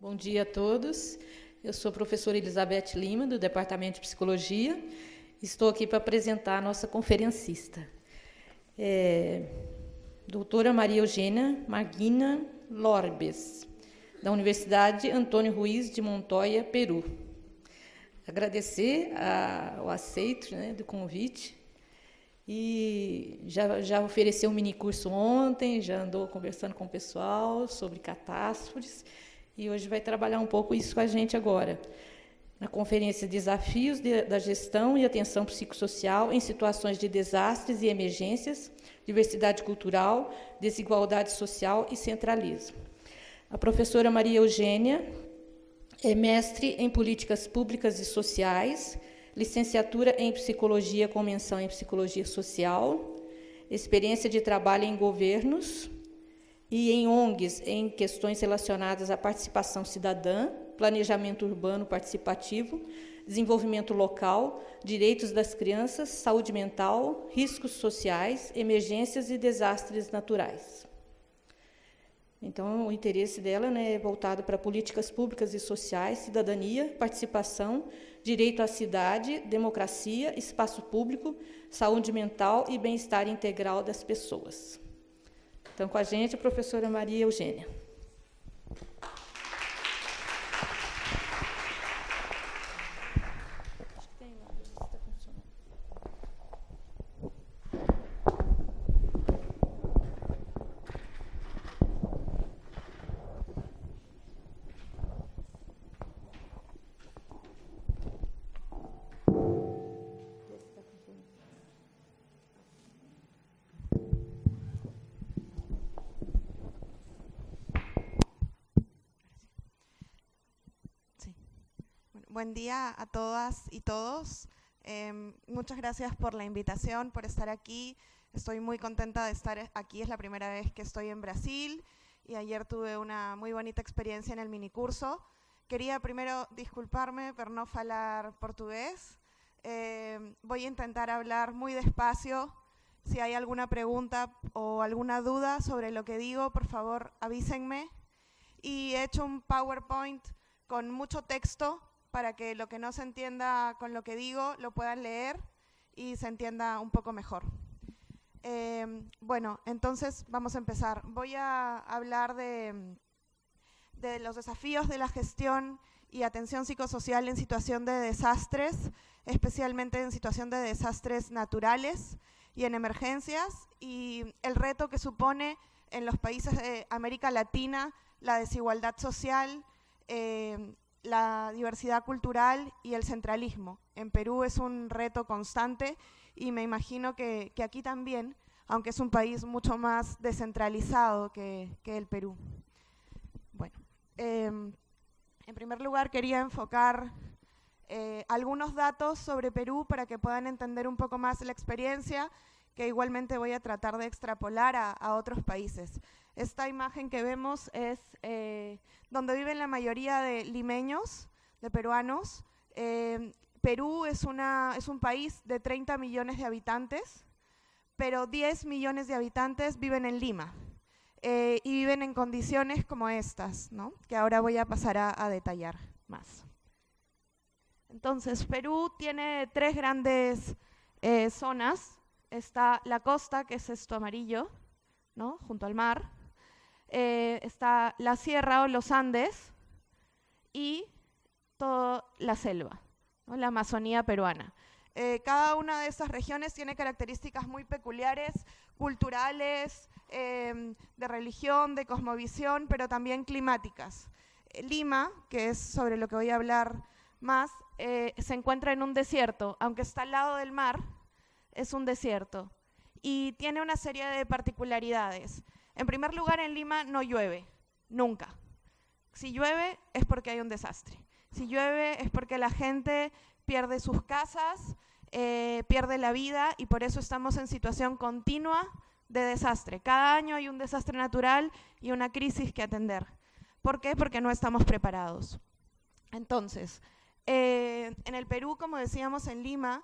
Bom dia a todos. Eu sou a professora Elizabeth Lima, do Departamento de Psicologia. Estou aqui para apresentar a nossa conferencista. Doutora Maria Eugênia Marguina Lorbes, da Universidade Antônio Ruiz de Montoya, Peru. Agradecer o aceito do convite. E já ofereceu um minicurso ontem, já andou conversando com o pessoal sobre catástrofes, e hoje vai trabalhar um pouco isso com a gente agora. Na conferência Desafios da Gestão e Atenção Psicossocial em Situações de Desastres e Emergências, Diversidade Cultural, Desigualdade Social e Centralismo. A professora Maria Eugênia é mestre em Políticas Públicas e Sociais, licenciatura em Psicologia com menção em Psicologia Social, experiência de trabalho em governos e em ONGs em questões relacionadas à participação cidadã, planejamento urbano participativo, desenvolvimento local, direitos das crianças, saúde mental, riscos sociais, emergências e desastres naturais. Então, o interesse dela é voltado para políticas públicas e sociais, cidadania, participação, direito à cidade, democracia, espaço público, saúde mental e bem-estar integral das pessoas. Então, com a gente, a professora Maria Eugênia. Buen día a todas y todos. Muchas gracias por la invitación, por estar aquí. Estoy muy contenta de estar aquí. Es la primera vez que estoy en Brasil y ayer tuve una muy bonita experiencia en el minicurso. Quería primero disculparme por no hablar portugués. Voy a intentar hablar muy despacio. Si hay alguna pregunta o alguna duda sobre lo que digo, por favor avísenme. Y he hecho un PowerPoint con mucho texto para que lo que no se entienda con lo que digo lo puedan leer y se entienda un poco mejor. Bueno, entonces vamos a empezar. Voy a hablar de los desafíos de la gestión y atención psicosocial en situación de desastres, especialmente en situación de desastres naturales y en emergencias, y el reto que supone en los países de América Latina la desigualdad social, la diversidad cultural y el centralismo. En Perú es un reto constante y me imagino que aquí también, aunque es un país mucho más descentralizado que el Perú. Bueno, en primer lugar quería enfocar algunos datos sobre Perú para que puedan entender un poco más la experiencia, que igualmente voy a tratar de extrapolar a otros países. Esta imagen que vemos es donde viven la mayoría de limeños, de peruanos. Perú es un país de 30 millones de habitantes, pero 10 millones de habitantes viven en Lima y viven en condiciones como estas, ¿no? Que ahora voy a pasar a detallar más. Entonces, Perú tiene tres grandes zonas. Está la costa, que es esto amarillo, ¿no? Junto al mar. Está la sierra o los Andes y toda la selva, ¿no? La Amazonía peruana. Cada una de estas regiones tiene características muy peculiares, culturales, de religión, de cosmovisión, pero también climáticas. Lima, que es sobre lo que voy a hablar más, se encuentra en un desierto, aunque está al lado del mar, es un desierto y tiene una serie de particularidades. En primer lugar, en Lima no llueve, nunca. Si llueve es porque hay un desastre. Si llueve es porque la gente pierde sus casas, pierde la vida y por eso estamos en situación continua de desastre. Cada año hay un desastre natural y una crisis que atender. ¿Por qué? Porque no estamos preparados. Entonces, en el Perú, como decíamos, en Lima,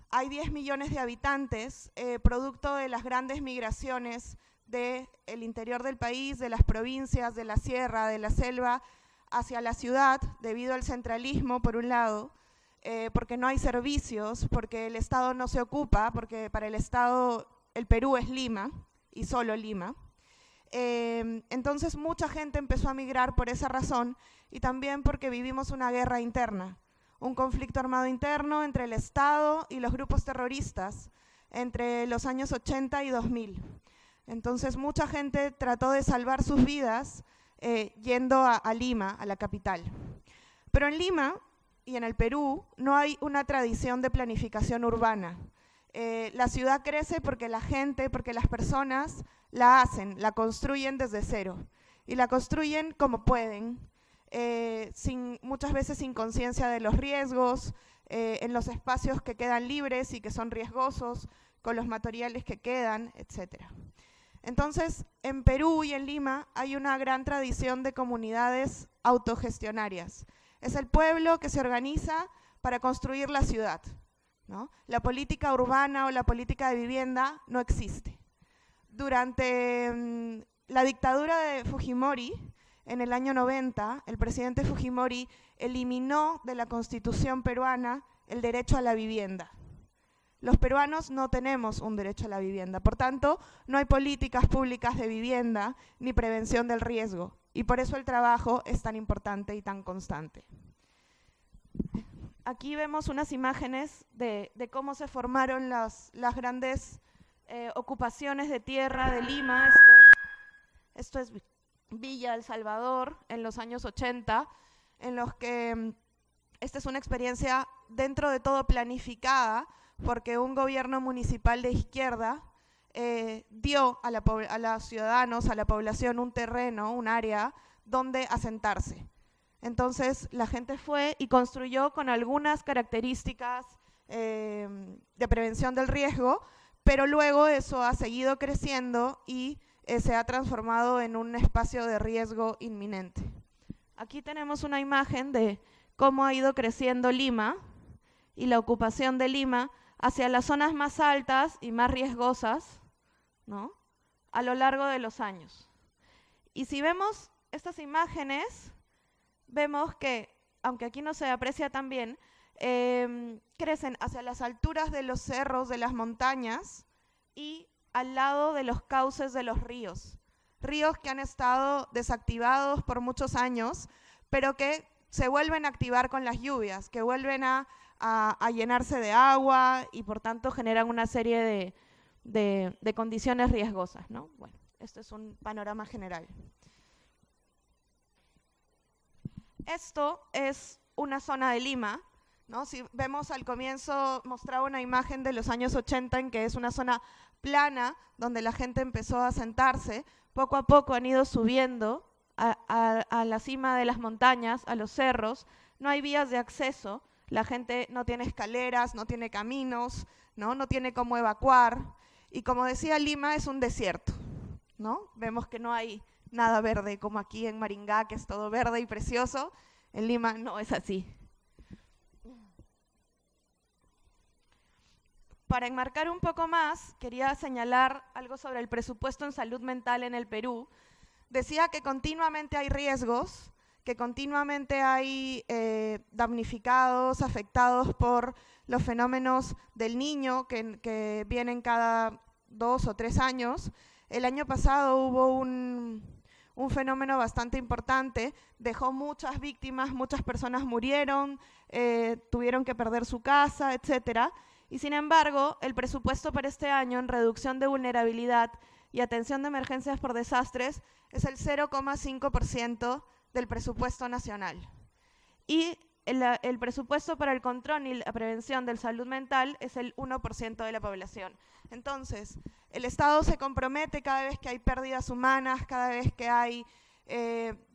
hay 10 millones de habitantes, producto de las grandes migraciones del interior del país, de las provincias, de la sierra, de la selva, hacia la ciudad debido al centralismo, por un lado, porque no hay servicios, porque el Estado no se ocupa, porque para el Estado el Perú es Lima y solo Lima. Entonces mucha gente empezó a migrar por esa razón y también porque vivimos una guerra interna, un conflicto armado interno entre el Estado y los grupos terroristas entre los años 80 y 2000. Entonces mucha gente trató de salvar sus vidas yendo a Lima, a la capital. Pero en Lima y en el Perú no hay una tradición de planificación urbana. La ciudad crece porque la gente, porque las personas la hacen, la construyen desde cero. Y la construyen como pueden, muchas veces sin conciencia de los riesgos, en los espacios que quedan libres y que son riesgosos, con los materiales que quedan, etc. Entonces, en Perú y en Lima hay una gran tradición de comunidades autogestionarias. Es el pueblo que se organiza para construir la ciudad, ¿no? La política urbana o la política de vivienda no existe. Durante la dictadura de Fujimori, en el año 90, el presidente Fujimori eliminó de la Constitución peruana el derecho a la vivienda. Los peruanos no tenemos un derecho a la vivienda, por tanto, no hay políticas públicas de vivienda ni prevención del riesgo, y por eso el trabajo es tan importante y tan constante. Aquí vemos unas imágenes de cómo se formaron las grandes ocupaciones de tierra de Lima. Esto es Villa El Salvador en los años 80, en los que esta es una experiencia dentro de todo planificada, porque un gobierno municipal de izquierda dio a los ciudadanos, a la población, un terreno, un área donde asentarse. Entonces la gente fue y construyó con algunas características de prevención del riesgo, pero luego eso ha seguido creciendo y se ha transformado en un espacio de riesgo inminente. Aquí tenemos una imagen de cómo ha ido creciendo Lima y la ocupación de Lima hacia las zonas más altas y más riesgosas, ¿no?, a lo largo de los años. Y si vemos estas imágenes, vemos que, aunque aquí no se aprecia tan bien, crecen hacia las alturas de los cerros, de las montañas y al lado de los cauces de los ríos. Ríos que han estado desactivados por muchos años, pero que se vuelven a activar con las lluvias, que vuelven a llenarse de agua y por tanto generan una serie de condiciones riesgosas, ¿no? Bueno, esto es un panorama general. Esto es una zona de Lima, ¿no? Si vemos al comienzo, mostraba una imagen de los años 80 en que es una zona plana donde la gente empezó a sentarse. Poco a poco han ido subiendo a la cima de las montañas, a los cerros. No hay vías de acceso, la gente no tiene escaleras, no tiene caminos, no tiene cómo evacuar. Y como decía, Lima es un desierto, ¿no? Vemos que no hay nada verde como aquí en Maringá, que es todo verde y precioso. En Lima no es así. Para enmarcar un poco más, quería señalar algo sobre el presupuesto en salud mental en el Perú. Decía que continuamente hay riesgos, que continuamente hay damnificados, afectados por los fenómenos del niño que vienen cada 2 o 3 años. El año pasado hubo un fenómeno bastante importante, dejó muchas víctimas, muchas personas murieron, tuvieron que perder su casa, etcétera. Y sin embargo, el presupuesto para este año en reducción de vulnerabilidad y atención de emergencias por desastres es el 0,5% del presupuesto nacional. Y el presupuesto para el control y la prevención de salud mental es el 1% de la población. Entonces, el Estado se compromete cada vez que hay pérdidas humanas, cada vez que hay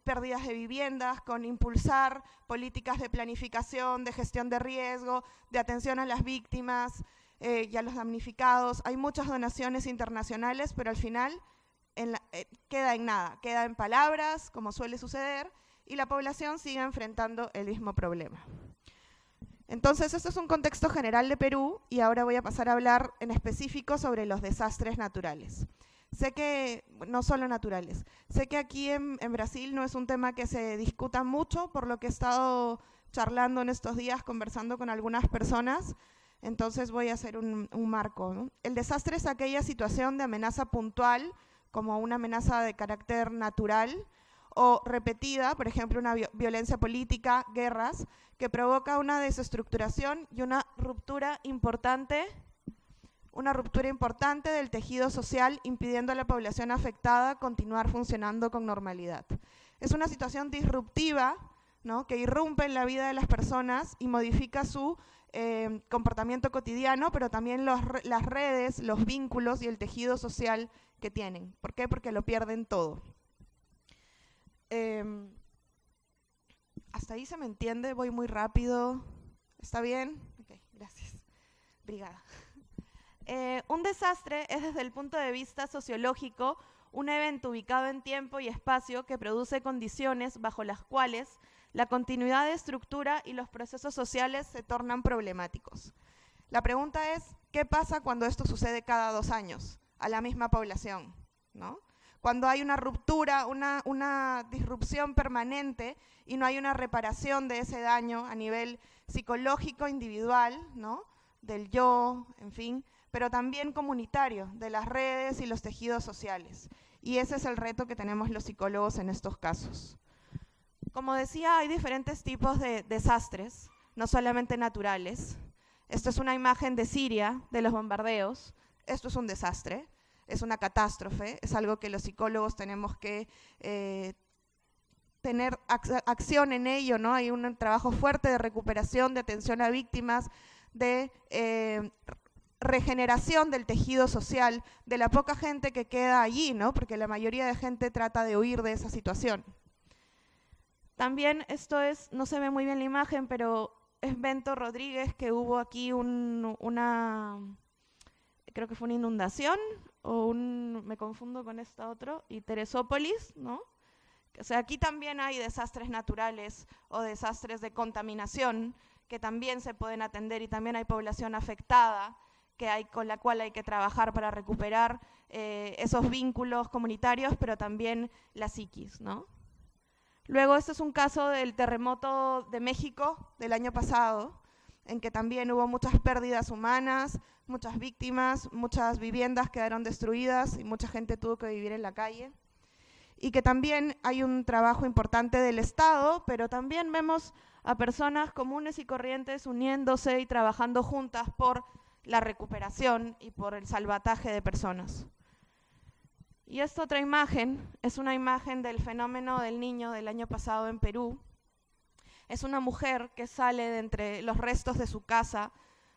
pérdidas de viviendas, con impulsar políticas de planificación, de gestión de riesgo, de atención a las víctimas y a los damnificados. Hay muchas donaciones internacionales, pero al final queda en nada, queda en palabras, como suele suceder, y la población sigue enfrentando el mismo problema. Entonces, esto es un contexto general de Perú y ahora voy a pasar a hablar en específico sobre los desastres naturales. sé que, no solo naturales, sé que aquí en Brasil no es un tema que se discuta mucho, por lo que he estado charlando en estos días, conversando con algunas personas, entonces voy a hacer un marco, ¿no? El desastre es aquella situación de amenaza puntual, como una amenaza de carácter natural, o repetida, por ejemplo, una violencia política, guerras, que provoca una desestructuración y una ruptura importante del tejido social, impidiendo a la población afectada continuar funcionando con normalidad. Es una situación disruptiva, ¿no?, que irrumpe en la vida de las personas y modifica su comportamiento cotidiano, pero también las redes, los vínculos y el tejido social que tienen. ¿Por qué? Porque lo pierden todo. ¿Hasta ahí se me entiende? ¿Voy muy rápido? ¿Está bien? Ok, gracias. Brigada. Un desastre es, desde el punto de vista sociológico, un evento ubicado en tiempo y espacio que produce condiciones bajo las cuales la continuidad de estructura y los procesos sociales se tornan problemáticos. La pregunta es, ¿qué pasa cuando esto sucede cada 2 años a la misma población, ¿no? Cuando hay una ruptura, una disrupción permanente y no hay una reparación de ese daño a nivel psicológico, individual, ¿no?, del yo, en fin, pero también comunitario, de las redes y los tejidos sociales. Y ese es el reto que tenemos los psicólogos en estos casos. Como decía, hay diferentes tipos de desastres, no solamente naturales. Esto es una imagen de Siria, de los bombardeos. Esto es un desastre, es una catástrofe, es algo que los psicólogos tenemos que tener acción en ello, ¿no? Hay un trabajo fuerte de recuperación, de atención a víctimas, de regeneración del tejido social, de la poca gente que queda allí, ¿no?, porque la mayoría de gente trata de huir de esa situación. También esto es, no se ve muy bien la imagen, pero es Bento Rodríguez, que hubo aquí creo que fue una inundación, me confundo con esta otro, y Teresópolis, ¿no? O sea, aquí también hay desastres naturales o desastres de contaminación que también se pueden atender, y también hay población afectada con la cual hay que trabajar para recuperar esos vínculos comunitarios, pero también la psiquis, ¿no? Luego, este es un caso del terremoto de México del año pasado, en que también hubo muchas pérdidas humanas, muchas víctimas, muchas viviendas quedaron destruidas y mucha gente tuvo que vivir en la calle. Y que también hay un trabajo importante del Estado, pero también vemos a personas comunes y corrientes uniéndose y trabajando juntas por la recuperación y por el salvataje de personas. Y esta otra imagen es una imagen del fenómeno del niño del año pasado en Perú. Es una mujer que sale de entre los restos de su casa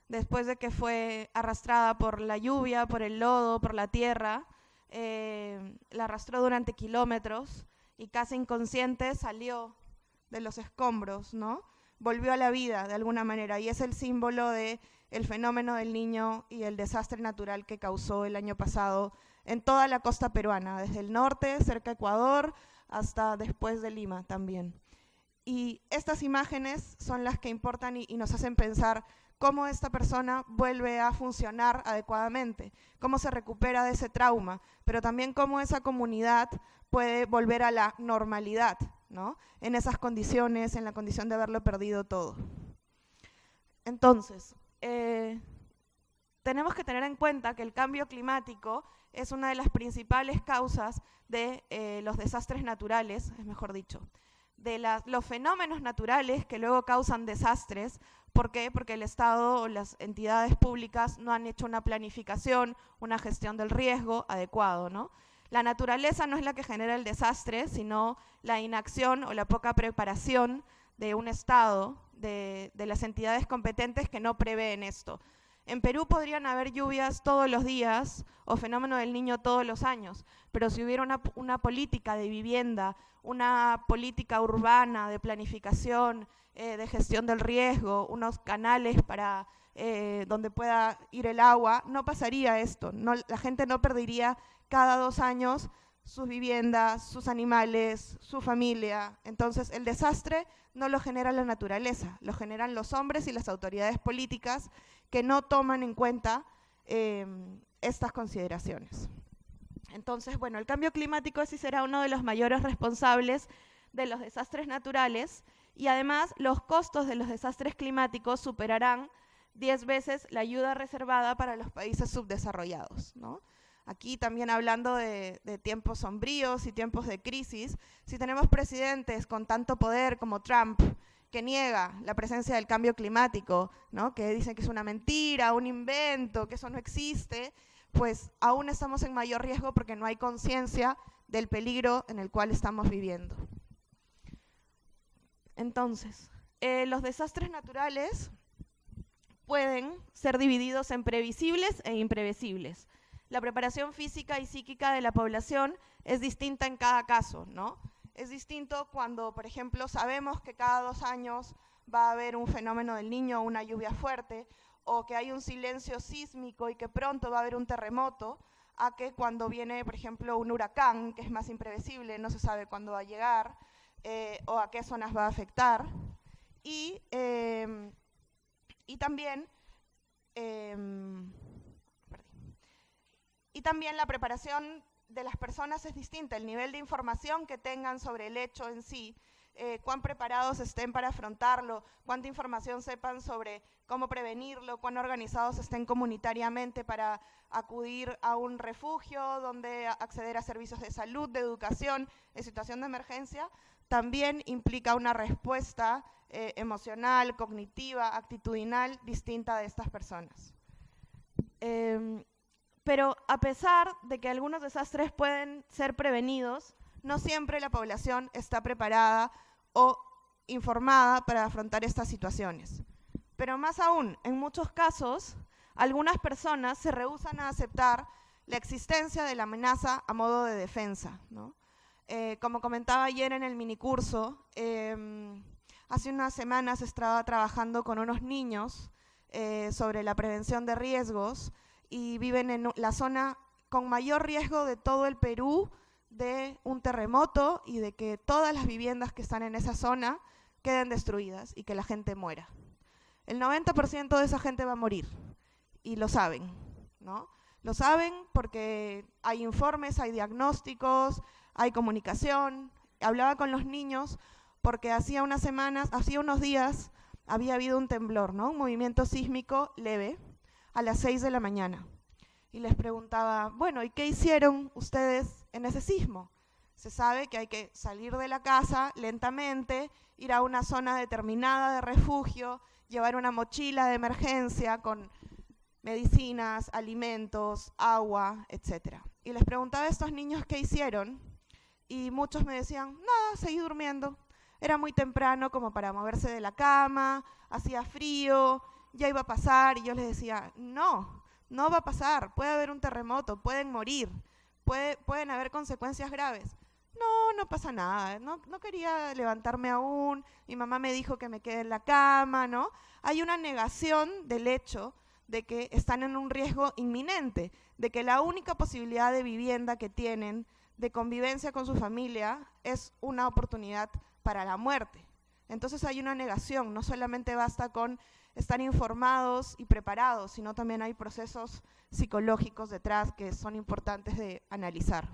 después de que fue arrastrada por la lluvia, por el lodo, por la tierra. La arrastró durante kilómetros y casi inconsciente salió de los escombros, ¿no? Volvió a la vida de alguna manera, y es el símbolo del fenómeno del niño y el desastre natural que causó el año pasado en toda la costa peruana, desde el norte, cerca de Ecuador, hasta después de Lima también. Y estas imágenes son las que importan y nos hacen pensar cómo esta persona vuelve a funcionar adecuadamente, cómo se recupera de ese trauma, pero también cómo esa comunidad puede volver a la normalidad, ¿no?, en esas condiciones, en la condición de haberlo perdido todo. Entonces, tenemos que tener en cuenta que el cambio climático es una de las principales causas de los desastres naturales, es mejor dicho, de los fenómenos naturales que luego causan desastres. ¿Por qué? Porque el Estado o las entidades públicas no han hecho una planificación, una gestión del riesgo adecuado, ¿no? La naturaleza no es la que genera el desastre, sino la inacción o la poca preparación de un Estado, de las entidades competentes que no prevén esto. En Perú podrían haber lluvias todos los días o fenómeno del niño todos los años, pero si hubiera una política de vivienda, una política urbana de planificación, de gestión del riesgo, unos canales para donde pueda ir el agua, no pasaría esto. La gente no perdería cada 2 años sus viviendas, sus animales, su familia. Entonces, el desastre no lo genera la naturaleza, lo generan los hombres y las autoridades políticas que no toman en cuenta estas consideraciones. Entonces, bueno, el cambio climático sí será uno de los mayores responsables de los desastres naturales y además los costos de los desastres climáticos superarán 10 veces la ayuda reservada para los países subdesarrollados, ¿no? Aquí también hablando de tiempos sombríos y tiempos de crisis, si tenemos presidentes con tanto poder como Trump, que niega la presencia del cambio climático, ¿no? Que dicen que es una mentira, un invento, que eso no existe, pues aún estamos en mayor riesgo porque no hay conciencia del peligro en el cual estamos viviendo. Entonces, los desastres naturales pueden ser divididos en previsibles e imprevisibles. La preparación física y psíquica de la población es distinta en cada caso, ¿no? Es distinto cuando, por ejemplo, sabemos que cada 2 años va a haber un fenómeno del Niño, una lluvia fuerte, o que hay un silencio sísmico y que pronto va a haber un terremoto, a que cuando viene, por ejemplo, un huracán, que es más imprevisible, no se sabe cuándo va a llegar, o a qué zonas va a afectar. Y también la preparación de las personas es distinta, el nivel de información que tengan sobre el hecho en sí, cuán preparados estén para afrontarlo, cuánta información sepan sobre cómo prevenirlo, cuán organizados estén comunitariamente para acudir a un refugio, donde acceder a servicios de salud, de educación, en situación de emergencia, también implica una respuesta emocional, cognitiva, actitudinal distinta de estas personas. Pero a pesar de que algunos desastres pueden ser prevenidos, no siempre la población está preparada o informada para afrontar estas situaciones. Pero más aún, en muchos casos, algunas personas se rehúsan a aceptar la existencia de la amenaza a modo de defensa, ¿no? Como comentaba ayer en el minicurso, hace unas semanas estaba trabajando con unos niños sobre la prevención de riesgos y viven en la zona con mayor riesgo de todo el Perú de un terremoto y de que todas las viviendas que están en esa zona queden destruidas y que la gente muera. El 90% de esa gente va a morir y lo saben, ¿no? Lo saben porque hay informes, hay diagnósticos, hay comunicación. Hablaba con los niños porque hacía unos días había habido un temblor, ¿no? Un movimiento sísmico leve a las 6 de la mañana. Y les preguntaba, bueno, ¿y qué hicieron ustedes en ese sismo? Se sabe que hay que salir de la casa lentamente, ir a una zona determinada de refugio, llevar una mochila de emergencia con medicinas, alimentos, agua, etc. Y les preguntaba a estos niños qué hicieron y muchos me decían, nada, seguí durmiendo. Era muy temprano como para moverse de la cama, hacía frío, ya iba a pasar, y yo les decía, no va a pasar, puede haber un terremoto, pueden morir, pueden haber consecuencias graves. No pasa nada, no quería levantarme aún, mi mamá me dijo que me quede en la cama, ¿no? Hay una negación del hecho de que están en un riesgo inminente, de que la única posibilidad de vivienda que tienen, de convivencia con su familia, es una oportunidad para la muerte. Entonces hay una negación, no solamente basta con estar informados y preparados, sino también hay procesos psicológicos detrás que son importantes de analizar.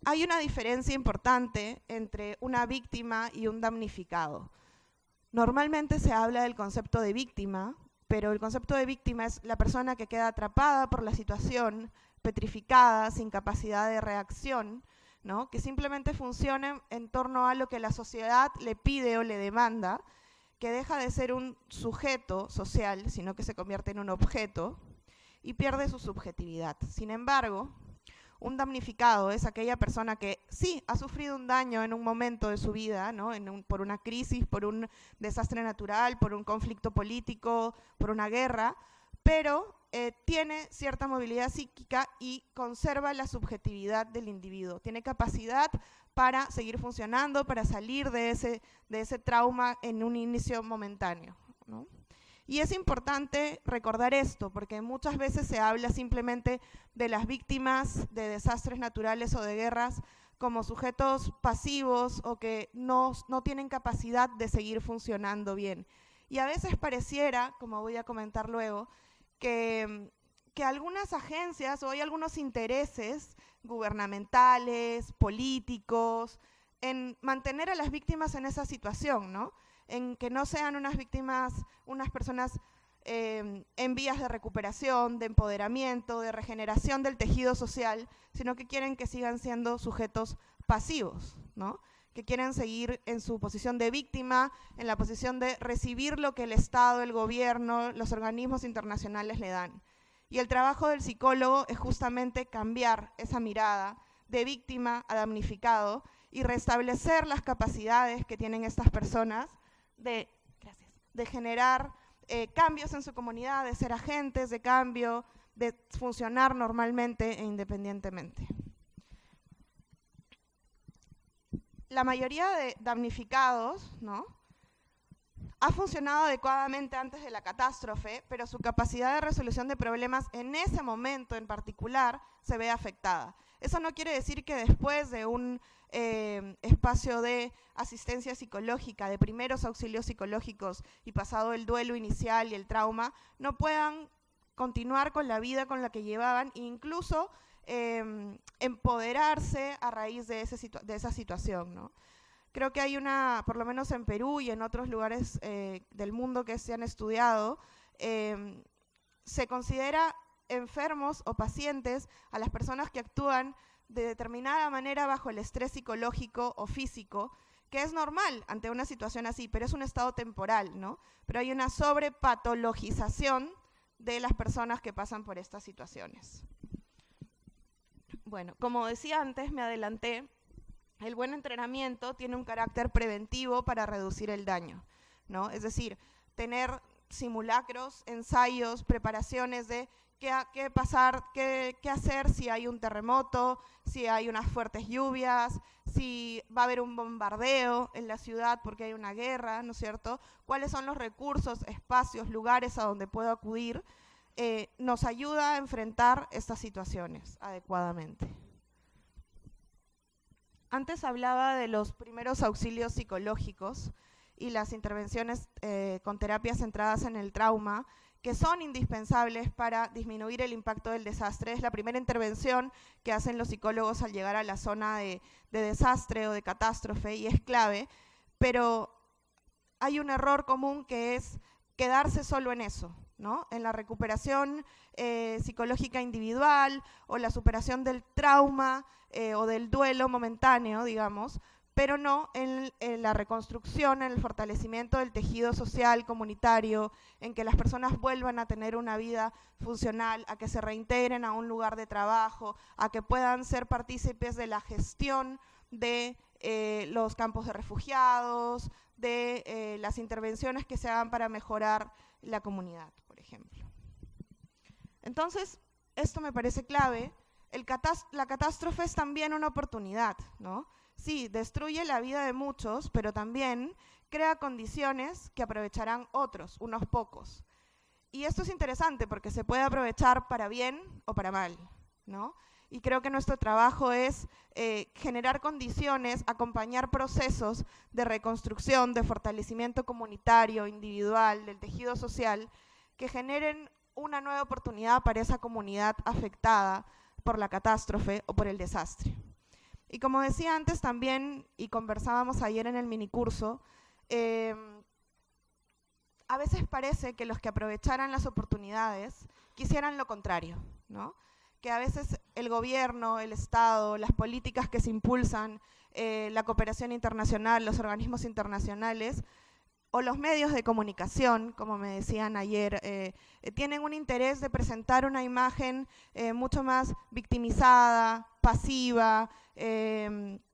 Hay una diferencia importante entre una víctima y un damnificado. Normalmente se habla del concepto de víctima, pero el concepto de víctima es la persona que queda atrapada por la situación, petrificada, sin capacidad de reacción, ¿no? Que simplemente funciona en torno a lo que la sociedad le pide o le demanda, que deja de ser un sujeto social, sino que se convierte en un objeto y pierde su subjetividad. Sin embargo, un damnificado es aquella persona que sí ha sufrido un daño en un momento de su vida, ¿no? Por una crisis, por un desastre natural, por un conflicto político, por una guerra, pero tiene cierta movilidad psíquica y conserva la subjetividad del individuo. Tiene capacidad para seguir funcionando, para salir de ese trauma en un inicio momentáneo, ¿no? Y es importante recordar esto, porque muchas veces se habla simplemente de las víctimas de desastres naturales o de guerras como sujetos pasivos o que no tienen capacidad de seguir funcionando bien. Y a veces pareciera, como voy a comentar luego, que que algunas agencias o hay algunos intereses gubernamentales, políticos, en mantener a las víctimas en esa situación, ¿no? En que no sean unas víctimas, unas personas en vías de recuperación, de empoderamiento, de regeneración del tejido social, sino que quieren que sigan siendo sujetos pasivos, ¿no? Que quieren seguir en su posición de víctima, en la posición de recibir lo que el Estado, el gobierno, los organismos internacionales le dan. Y el trabajo del psicólogo es justamente cambiar esa mirada de víctima a damnificado y restablecer las capacidades que tienen estas personas de generar cambios en su comunidad, de ser agentes de cambio, de funcionar normalmente e independientemente. La mayoría de damnificados, ¿no?, ha funcionado adecuadamente antes de la catástrofe, pero su capacidad de resolución de problemas en ese momento en particular se ve afectada. Eso no quiere decir que después de un espacio de asistencia psicológica, de primeros auxilios psicológicos y pasado el duelo inicial y el trauma, no puedan continuar con la vida con la que llevaban e incluso empoderarse a raíz de esa situación, ¿no? Creo que hay por lo menos en Perú y en otros lugares del mundo que se han estudiado, se considera enfermos o pacientes a las personas que actúan de determinada manera bajo el estrés psicológico o físico, que es normal ante una situación así, pero es un estado temporal, ¿no? Pero hay una sobrepatologización de las personas que pasan por estas situaciones. Bueno, como decía antes, me adelanté, el buen entrenamiento tiene un carácter preventivo para reducir el daño, ¿no? Es decir, tener simulacros, ensayos, preparaciones de qué hacer si hay un terremoto, si hay unas fuertes lluvias, si va a haber un bombardeo en la ciudad porque hay una guerra, ¿no es cierto? ¿Cuáles son los recursos, espacios, lugares a donde puedo acudir? Nos ayuda a enfrentar estas situaciones adecuadamente. Antes hablaba de los primeros auxilios psicológicos y las intervenciones con terapias centradas en el trauma, que son indispensables para disminuir el impacto del desastre. Es la primera intervención que hacen los psicólogos al llegar a la zona de desastre o de catástrofe y es clave, pero hay un error común que es quedarse solo en eso, ¿no? En la recuperación psicológica individual o la superación del trauma o del duelo momentáneo, digamos, pero no en la reconstrucción, en el fortalecimiento del tejido social, comunitario, en que las personas vuelvan a tener una vida funcional, a que se reintegren a un lugar de trabajo, a que puedan ser partícipes de la gestión de los campos de refugiados, de las intervenciones que se hagan para mejorar la comunidad, por ejemplo. Entonces, esto me parece clave. La catástrofe es también una oportunidad, ¿no? Sí, destruye la vida de muchos, pero también crea condiciones que aprovecharán otros, unos pocos. Y esto es interesante porque se puede aprovechar para bien o para mal, ¿no? Y creo que nuestro trabajo es generar condiciones, acompañar procesos de reconstrucción, de fortalecimiento comunitario, individual, del tejido social, que generen una nueva oportunidad para esa comunidad afectada por la catástrofe o por el desastre. Y como decía antes también, y conversábamos ayer en el minicurso, a veces parece que los que aprovecharan las oportunidades quisieran lo contrario, ¿no? Que a veces el gobierno, el Estado, las políticas que se impulsan, la cooperación internacional, los organismos internacionales, o los medios de comunicación, como me decían ayer, tienen un interés de presentar una imagen mucho más victimizada, pasiva,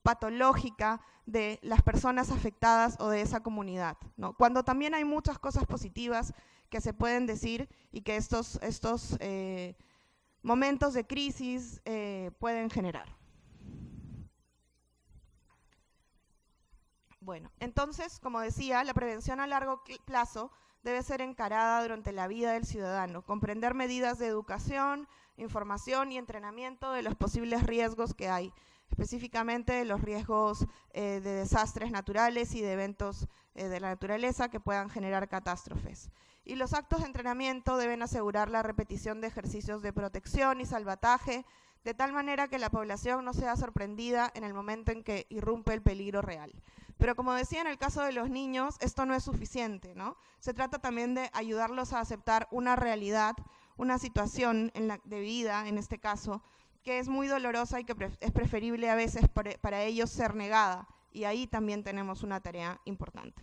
patológica de las personas afectadas o de esa comunidad, ¿no? Cuando también hay muchas cosas positivas que se pueden decir y que estos momentos de crisis pueden generar. Bueno, entonces, como decía, la prevención a largo plazo debe ser encarada durante la vida del ciudadano, comprender medidas de educación, información y entrenamiento de los posibles riesgos que hay. específicamente de los riesgos de desastres naturales y de eventos de la naturaleza que puedan generar catástrofes. Y los actos de entrenamiento deben asegurar la repetición de ejercicios de protección y salvataje, de tal manera que la población no sea sorprendida en el momento en que irrumpe el peligro real. Pero como decía, en el caso de los niños, esto no es suficiente, ¿no? Se trata también de ayudarlos a aceptar una realidad, una situación de vida, en este caso, que es muy dolorosa y que es preferible a veces para ellos ser negada. Y ahí también tenemos una tarea importante.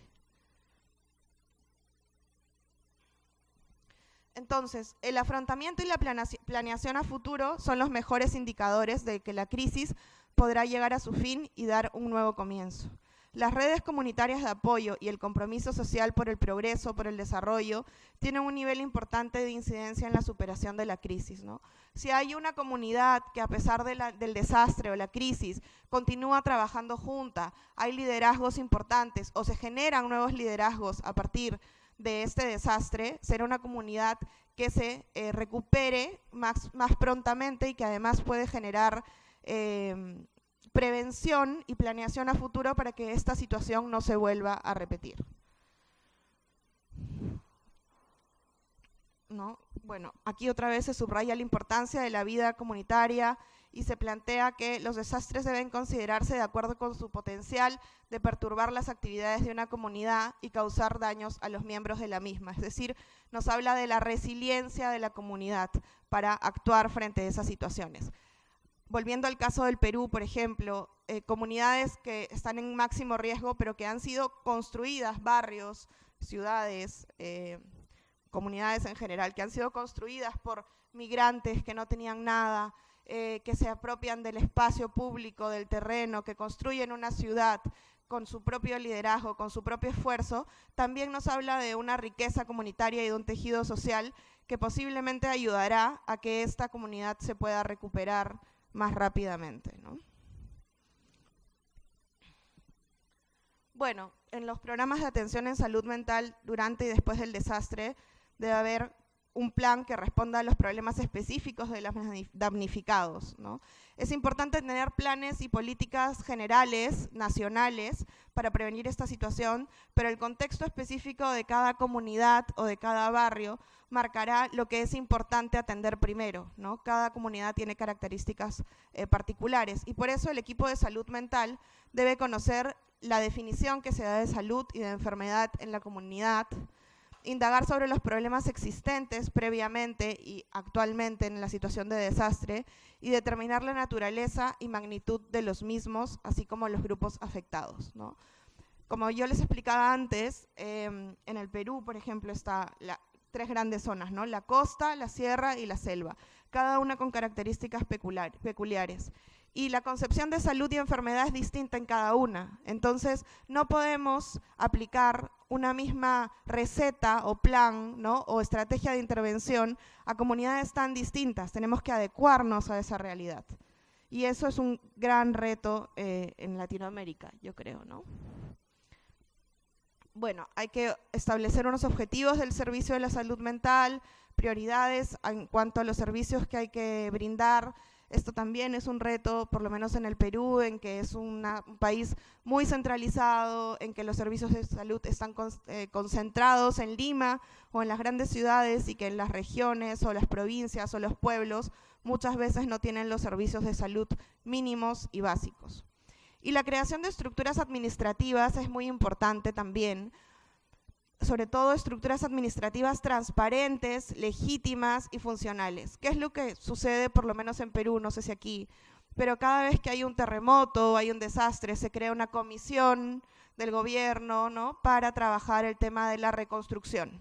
Entonces, el afrontamiento y la planeación a futuro son los mejores indicadores de que la crisis podrá llegar a su fin y dar un nuevo comienzo. Las redes comunitarias de apoyo y el compromiso social por el progreso, por el desarrollo, tienen un nivel importante de incidencia en la superación de la crisis, ¿no? Si hay una comunidad que a pesar del desastre o la crisis continúa trabajando junta, hay liderazgos importantes o se generan nuevos liderazgos a partir de este desastre, será una comunidad que se recupere más prontamente y que además puede generar prevención y planeación a futuro para que esta situación no se vuelva a repetir. ¿No? Bueno, aquí otra vez se subraya la importancia de la vida comunitaria y se plantea que los desastres deben considerarse de acuerdo con su potencial de perturbar las actividades de una comunidad y causar daños a los miembros de la misma. Es decir, nos habla de la resiliencia de la comunidad para actuar frente a esas situaciones. Volviendo al caso del Perú, por ejemplo, comunidades que están en máximo riesgo, pero que han sido construidas, barrios, ciudades, comunidades en general, que han sido construidas por migrantes que no tenían nada, que se apropian del espacio público, del terreno, que construyen una ciudad con su propio liderazgo, con su propio esfuerzo, también nos habla de una riqueza comunitaria y de un tejido social que posiblemente ayudará a que esta comunidad se pueda recuperar más rápidamente, ¿no? Bueno, en los programas de atención en salud mental durante y después del desastre debe haber un plan que responda a los problemas específicos de los damnificados, ¿no? Es importante tener planes y políticas generales, nacionales, para prevenir esta situación, pero el contexto específico de cada comunidad o de cada barrio marcará lo que es importante atender primero, ¿no? Cada comunidad tiene características particulares y por eso el equipo de salud mental debe conocer la definición que se da de salud y de enfermedad en la comunidad, indagar sobre los problemas existentes previamente y actualmente en la situación de desastre y determinar la naturaleza y magnitud de los mismos, así como los grupos afectados, ¿no? Como yo les explicaba antes, en el Perú, por ejemplo, está tres grandes zonas, ¿no? La costa, la sierra y la selva, cada una con características peculiares. Y la concepción de salud y enfermedad es distinta en cada una. Entonces, no podemos aplicar una misma receta o plan, ¿no? O estrategia de intervención a comunidades tan distintas. Tenemos que adecuarnos a esa realidad. Y eso es un gran reto en Latinoamérica, yo creo, ¿no? Bueno, hay que establecer unos objetivos del servicio de la salud mental, prioridades en cuanto a los servicios que hay que brindar. Esto también es un reto, por lo menos en el Perú, en que es un país muy centralizado, en que los servicios de salud están concentrados en Lima o en las grandes ciudades y que en las regiones o las provincias o los pueblos muchas veces no tienen los servicios de salud mínimos y básicos. Y la creación de estructuras administrativas es muy importante también, sobre todo estructuras administrativas transparentes, legítimas y funcionales. ¿Qué es lo que sucede, por lo menos en Perú, no sé si aquí, pero cada vez que hay un terremoto, hay un desastre, se crea una comisión del gobierno, ¿no? Para trabajar el tema de la reconstrucción.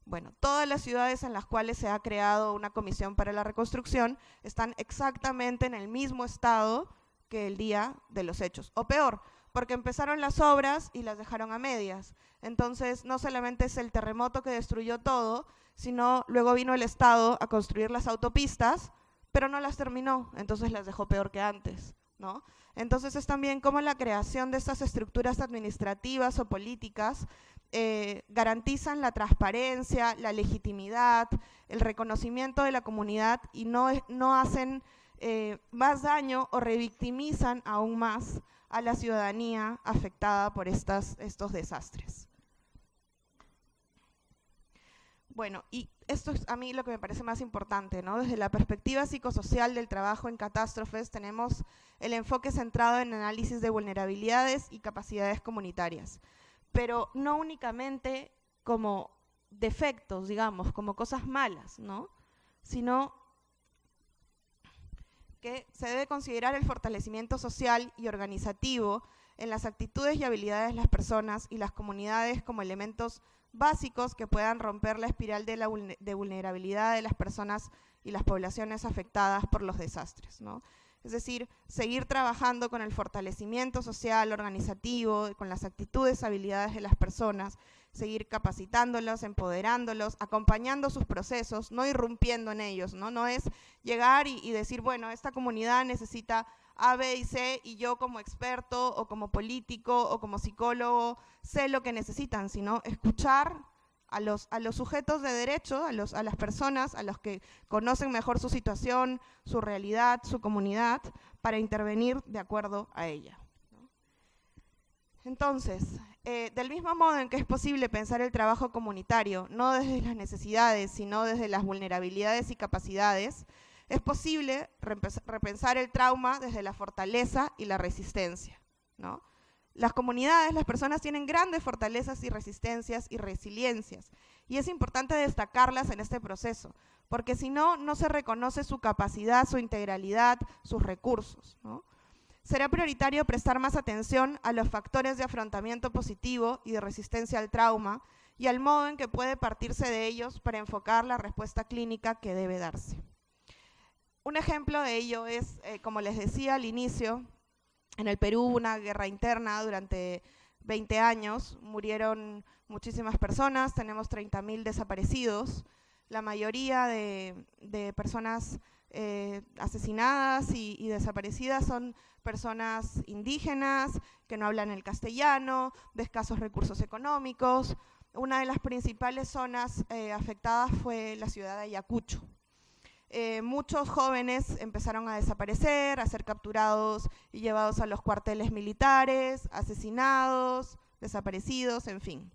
Bueno, todas las ciudades en las cuales se ha creado una comisión para la reconstrucción están exactamente en el mismo estado que el día de los hechos, o peor, porque empezaron las obras y las dejaron a medias. Entonces, no solamente es el terremoto que destruyó todo, sino luego vino el Estado a construir las autopistas, pero no las terminó, entonces las dejó peor que antes, ¿no? Entonces es también como la creación de estas estructuras administrativas o políticas garantizan la transparencia, la legitimidad, el reconocimiento de la comunidad y no hacen más daño o revictimizan aún más a la ciudadanía afectada por estos desastres. Bueno, y esto es a mí lo que me parece más importante, ¿no? Desde la perspectiva psicosocial del trabajo en catástrofes tenemos el enfoque centrado en análisis de vulnerabilidades y capacidades comunitarias, pero no únicamente como defectos, digamos, como cosas malas, ¿no? Sino que se debe considerar el fortalecimiento social y organizativo en las actitudes y habilidades de las personas y las comunidades como elementos básicos que puedan romper la espiral de vulnerabilidad de las personas y las poblaciones afectadas por los desastres, ¿no? Es decir, seguir trabajando con el fortalecimiento social, organizativo, con las actitudes, habilidades de las personas, seguir capacitándolos, empoderándolos, acompañando sus procesos, no irrumpiendo en ellos, ¿no? No es llegar y decir, bueno, esta comunidad necesita A, B y C, y yo como experto o como político o como psicólogo sé lo que necesitan, sino escuchar a los sujetos de derecho, a las personas, a los que conocen mejor su situación, su realidad, su comunidad, para intervenir de acuerdo a ella. Entonces, del mismo modo en que es posible pensar el trabajo comunitario, no desde las necesidades, sino desde las vulnerabilidades y capacidades, es posible repensar el trauma desde la fortaleza y la resistencia, ¿no? Las comunidades, las personas tienen grandes fortalezas y resistencias y resiliencias, y es importante destacarlas en este proceso, porque si no, no se reconoce su capacidad, su integralidad, sus recursos, ¿no? Será prioritario prestar más atención a los factores de afrontamiento positivo y de resistencia al trauma y al modo en que puede partirse de ellos para enfocar la respuesta clínica que debe darse. Un ejemplo de ello es, como les decía al inicio, en el Perú hubo una guerra interna durante 20 años, murieron muchísimas personas, tenemos 30.000 desaparecidos, la mayoría de personas asesinadas y desaparecidas son personas indígenas que no hablan el castellano, de escasos recursos económicos. Una de las principales zonas afectadas fue la ciudad de Ayacucho. Muchos jóvenes empezaron a desaparecer, a ser capturados y llevados a los cuarteles militares, asesinados, desaparecidos, en fin.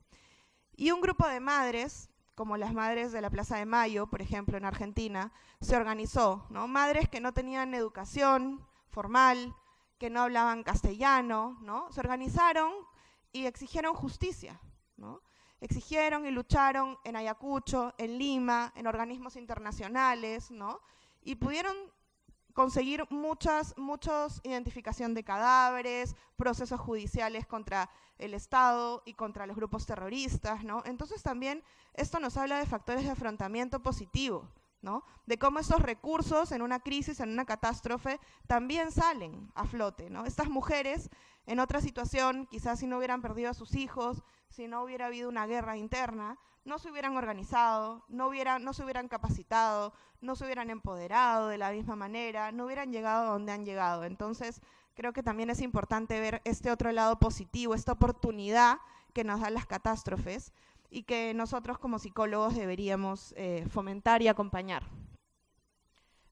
Y un grupo de madres, como las madres de la Plaza de Mayo, por ejemplo, en Argentina, se organizó, ¿no? Madres que no tenían educación formal, que no hablaban castellano, ¿no? Se organizaron y exigieron justicia, ¿no? Exigieron y lucharon en Ayacucho, en Lima, en organismos internacionales, ¿no? Y pudieron conseguir muchos identificación de cadáveres, procesos judiciales contra el Estado y contra los grupos terroristas, ¿no? Entonces también esto nos habla de factores de afrontamiento positivo, ¿no? De cómo estos recursos en una crisis, en una catástrofe, también salen a flote, ¿no? Estas mujeres en otra situación, quizás si no hubieran perdido a sus hijos, si no hubiera habido una guerra interna, no se hubieran organizado, no se hubieran capacitado, no se hubieran empoderado de la misma manera, no hubieran llegado a donde han llegado. Entonces, creo que también es importante ver este otro lado positivo, esta oportunidad que nos dan las catástrofes y que nosotros como psicólogos deberíamos fomentar y acompañar.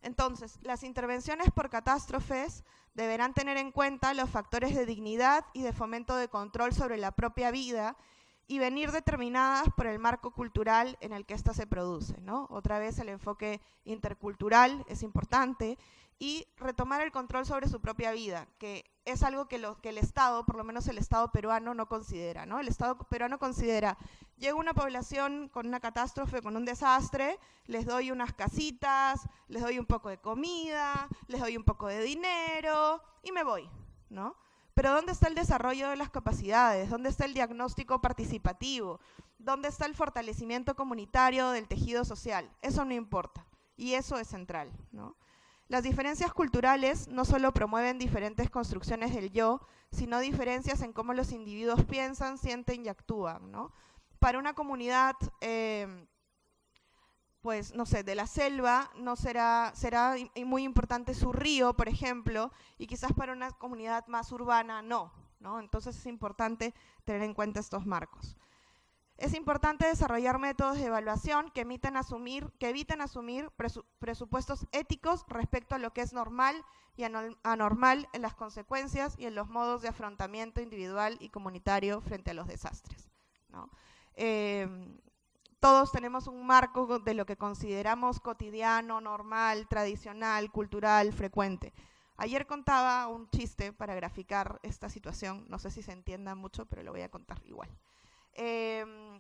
Entonces, las intervenciones por catástrofes deberán tener en cuenta los factores de dignidad y de fomento de control sobre la propia vida y venir determinadas por el marco cultural en el que ésta se produce, ¿no? Otra vez el enfoque intercultural es importante y retomar el control sobre su propia vida, que es algo que el Estado, por lo menos el Estado peruano, no considera, ¿no? El Estado peruano considera, llega una población con una catástrofe, con un desastre, les doy unas casitas, les doy un poco de comida, les doy un poco de dinero y me voy, ¿no? Pero ¿dónde está el desarrollo de las capacidades? ¿Dónde está el diagnóstico participativo? ¿Dónde está el fortalecimiento comunitario del tejido social? Eso no importa y eso es central, ¿no? Las diferencias culturales no solo promueven diferentes construcciones del yo, sino diferencias en cómo los individuos piensan, sienten y actúan, ¿no? Para una comunidad, pues, no sé, de la selva, no será muy importante su río, por ejemplo, y quizás para una comunidad más urbana, no, ¿no? Entonces es importante tener en cuenta estos marcos. Es importante desarrollar métodos de evaluación que eviten asumir presupuestos éticos respecto a lo que es normal y anormal en las consecuencias y en los modos de afrontamiento individual y comunitario frente a los desastres, ¿no? Todos tenemos un marco de lo que consideramos cotidiano, normal, tradicional, cultural, frecuente. Ayer contaba un chiste para graficar esta situación, no sé si se entienda mucho, pero lo voy a contar igual.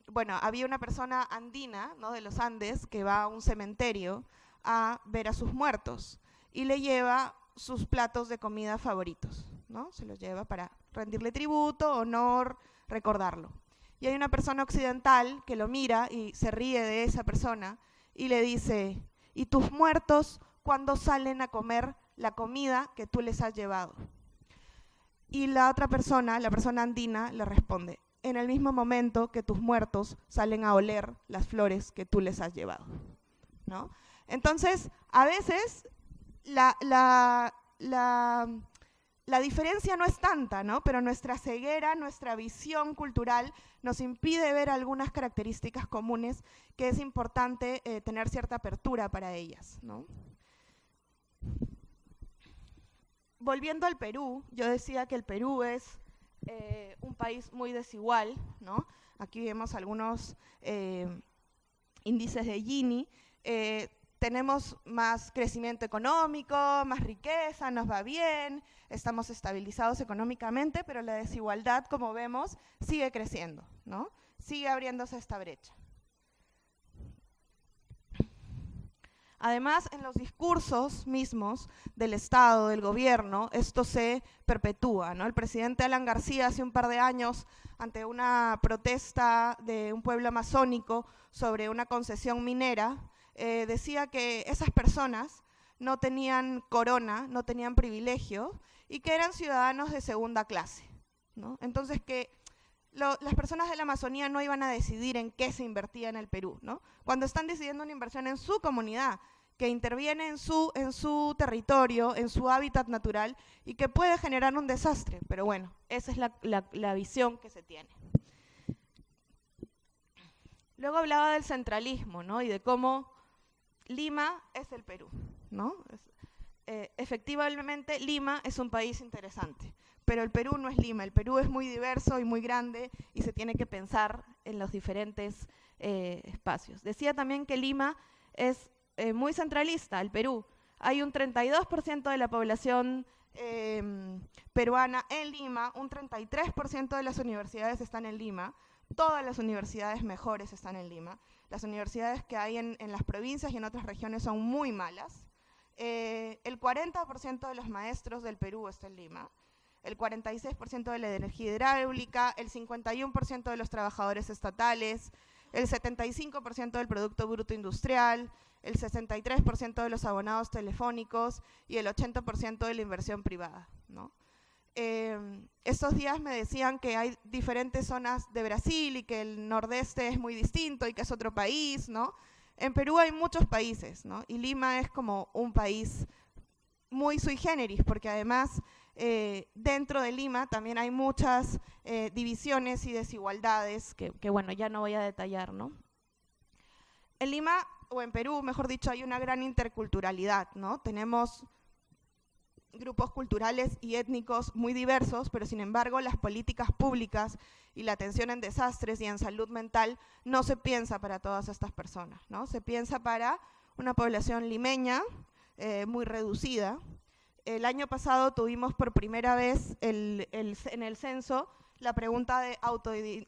Bueno, había una persona andina, ¿no?, de los Andes, que va a un cementerio a ver a sus muertos y le lleva sus platos de comida favoritos, ¿no? Se los lleva para rendirle tributo, honor, recordarlo. Y hay una persona occidental que lo mira y se ríe de esa persona y le dice, ¿y tus muertos cuándo salen a comer la comida que tú les has llevado? Y la otra persona, la persona andina, le responde, en el mismo momento que tus muertos salen a oler las flores que tú les has llevado, ¿no? Entonces, a veces la diferencia no es tanta, ¿no? Pero nuestra ceguera, nuestra visión cultural nos impide ver algunas características comunes que es importante tener cierta apertura para ellas, ¿no? Volviendo al Perú, yo decía que el Perú es un país muy desigual, ¿no? Aquí vemos algunos índices de Gini. Tenemos más crecimiento económico, más riqueza, nos va bien, estamos estabilizados económicamente, pero la desigualdad, como vemos, sigue creciendo, ¿no? Sigue abriéndose esta brecha. Además, en los discursos mismos del Estado, del gobierno, esto se perpetúa, ¿no? El presidente Alan García hace un par de años, ante una protesta de un pueblo amazónico sobre una concesión minera, decía que esas personas no tenían corona, no tenían privilegio y que eran ciudadanos de segunda clase, ¿no? Entonces que las personas de la Amazonía no iban a decidir en qué se invertía en el Perú, ¿no? Cuando están decidiendo una inversión en su comunidad, que interviene en su territorio, en su hábitat natural y que puede generar un desastre. Pero bueno, esa es la visión que se tiene. Luego hablaba del centralismo, ¿no? Y de cómo Lima es el Perú, ¿no? Efectivamente, Lima es un país interesante, pero el Perú no es Lima. El Perú es muy diverso y muy grande y se tiene que pensar en los diferentes espacios. Decía también que Lima es muy centralista, el Perú. Hay un 32% de la población peruana en Lima, un 33% de las universidades están en Lima, todas las universidades mejores están en Lima. Las universidades que hay en las provincias y en otras regiones son muy malas. El 40% de los maestros del Perú está en Lima, el 46% de la energía hidráulica, el 51% de los trabajadores estatales, el 75% del Producto Bruto Industrial, el 63% de los abonados telefónicos y el 80% de la inversión privada, ¿no? Estos días me decían que hay diferentes zonas de Brasil y que el nordeste es muy distinto y que es otro país, ¿no? En Perú hay muchos países, ¿no? Y Lima es como un país muy sui generis, porque además dentro de Lima también hay muchas divisiones y desigualdades que bueno, ya no voy a detallar, ¿no? En Lima, o en Perú, mejor dicho, hay una gran interculturalidad, ¿no? Tenemos grupos culturales y étnicos muy diversos, pero sin embargo las políticas públicas y la atención en desastres y en salud mental no se piensa para todas estas personas, ¿no? Se piensa para una población limeña muy reducida. El año pasado tuvimos por primera vez en el censo la pregunta de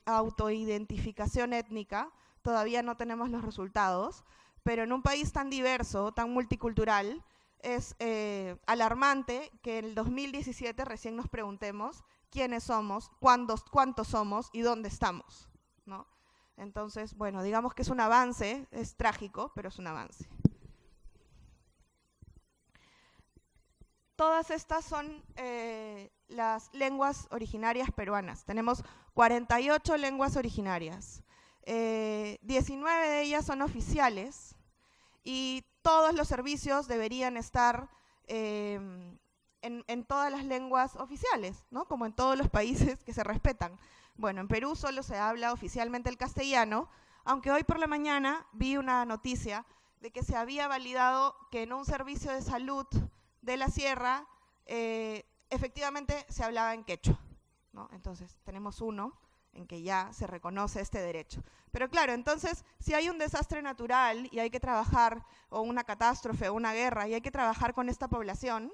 autoidentificación étnica. Todavía no tenemos los resultados, pero en un país tan diverso, tan multicultural, es alarmante que en el 2017 recién nos preguntemos quiénes somos, cuántos somos y dónde estamos, ¿no? Entonces, bueno, digamos que es un avance, es trágico, pero es un avance. Todas estas son las lenguas originarias peruanas. Tenemos 48 lenguas originarias. 19 de ellas son oficiales y todos los servicios deberían estar en en todas las lenguas oficiales, ¿no? Como en todos los países que se respetan. Bueno, en Perú solo se habla oficialmente el castellano, aunque hoy por la mañana vi una noticia de que se había validado que en un servicio de salud de la sierra efectivamente se hablaba en quechua, ¿no? Entonces tenemos uno en que ya se reconoce este derecho. Pero claro, entonces, si hay un desastre natural y hay que trabajar, o una catástrofe, o una guerra, y hay que trabajar con esta población,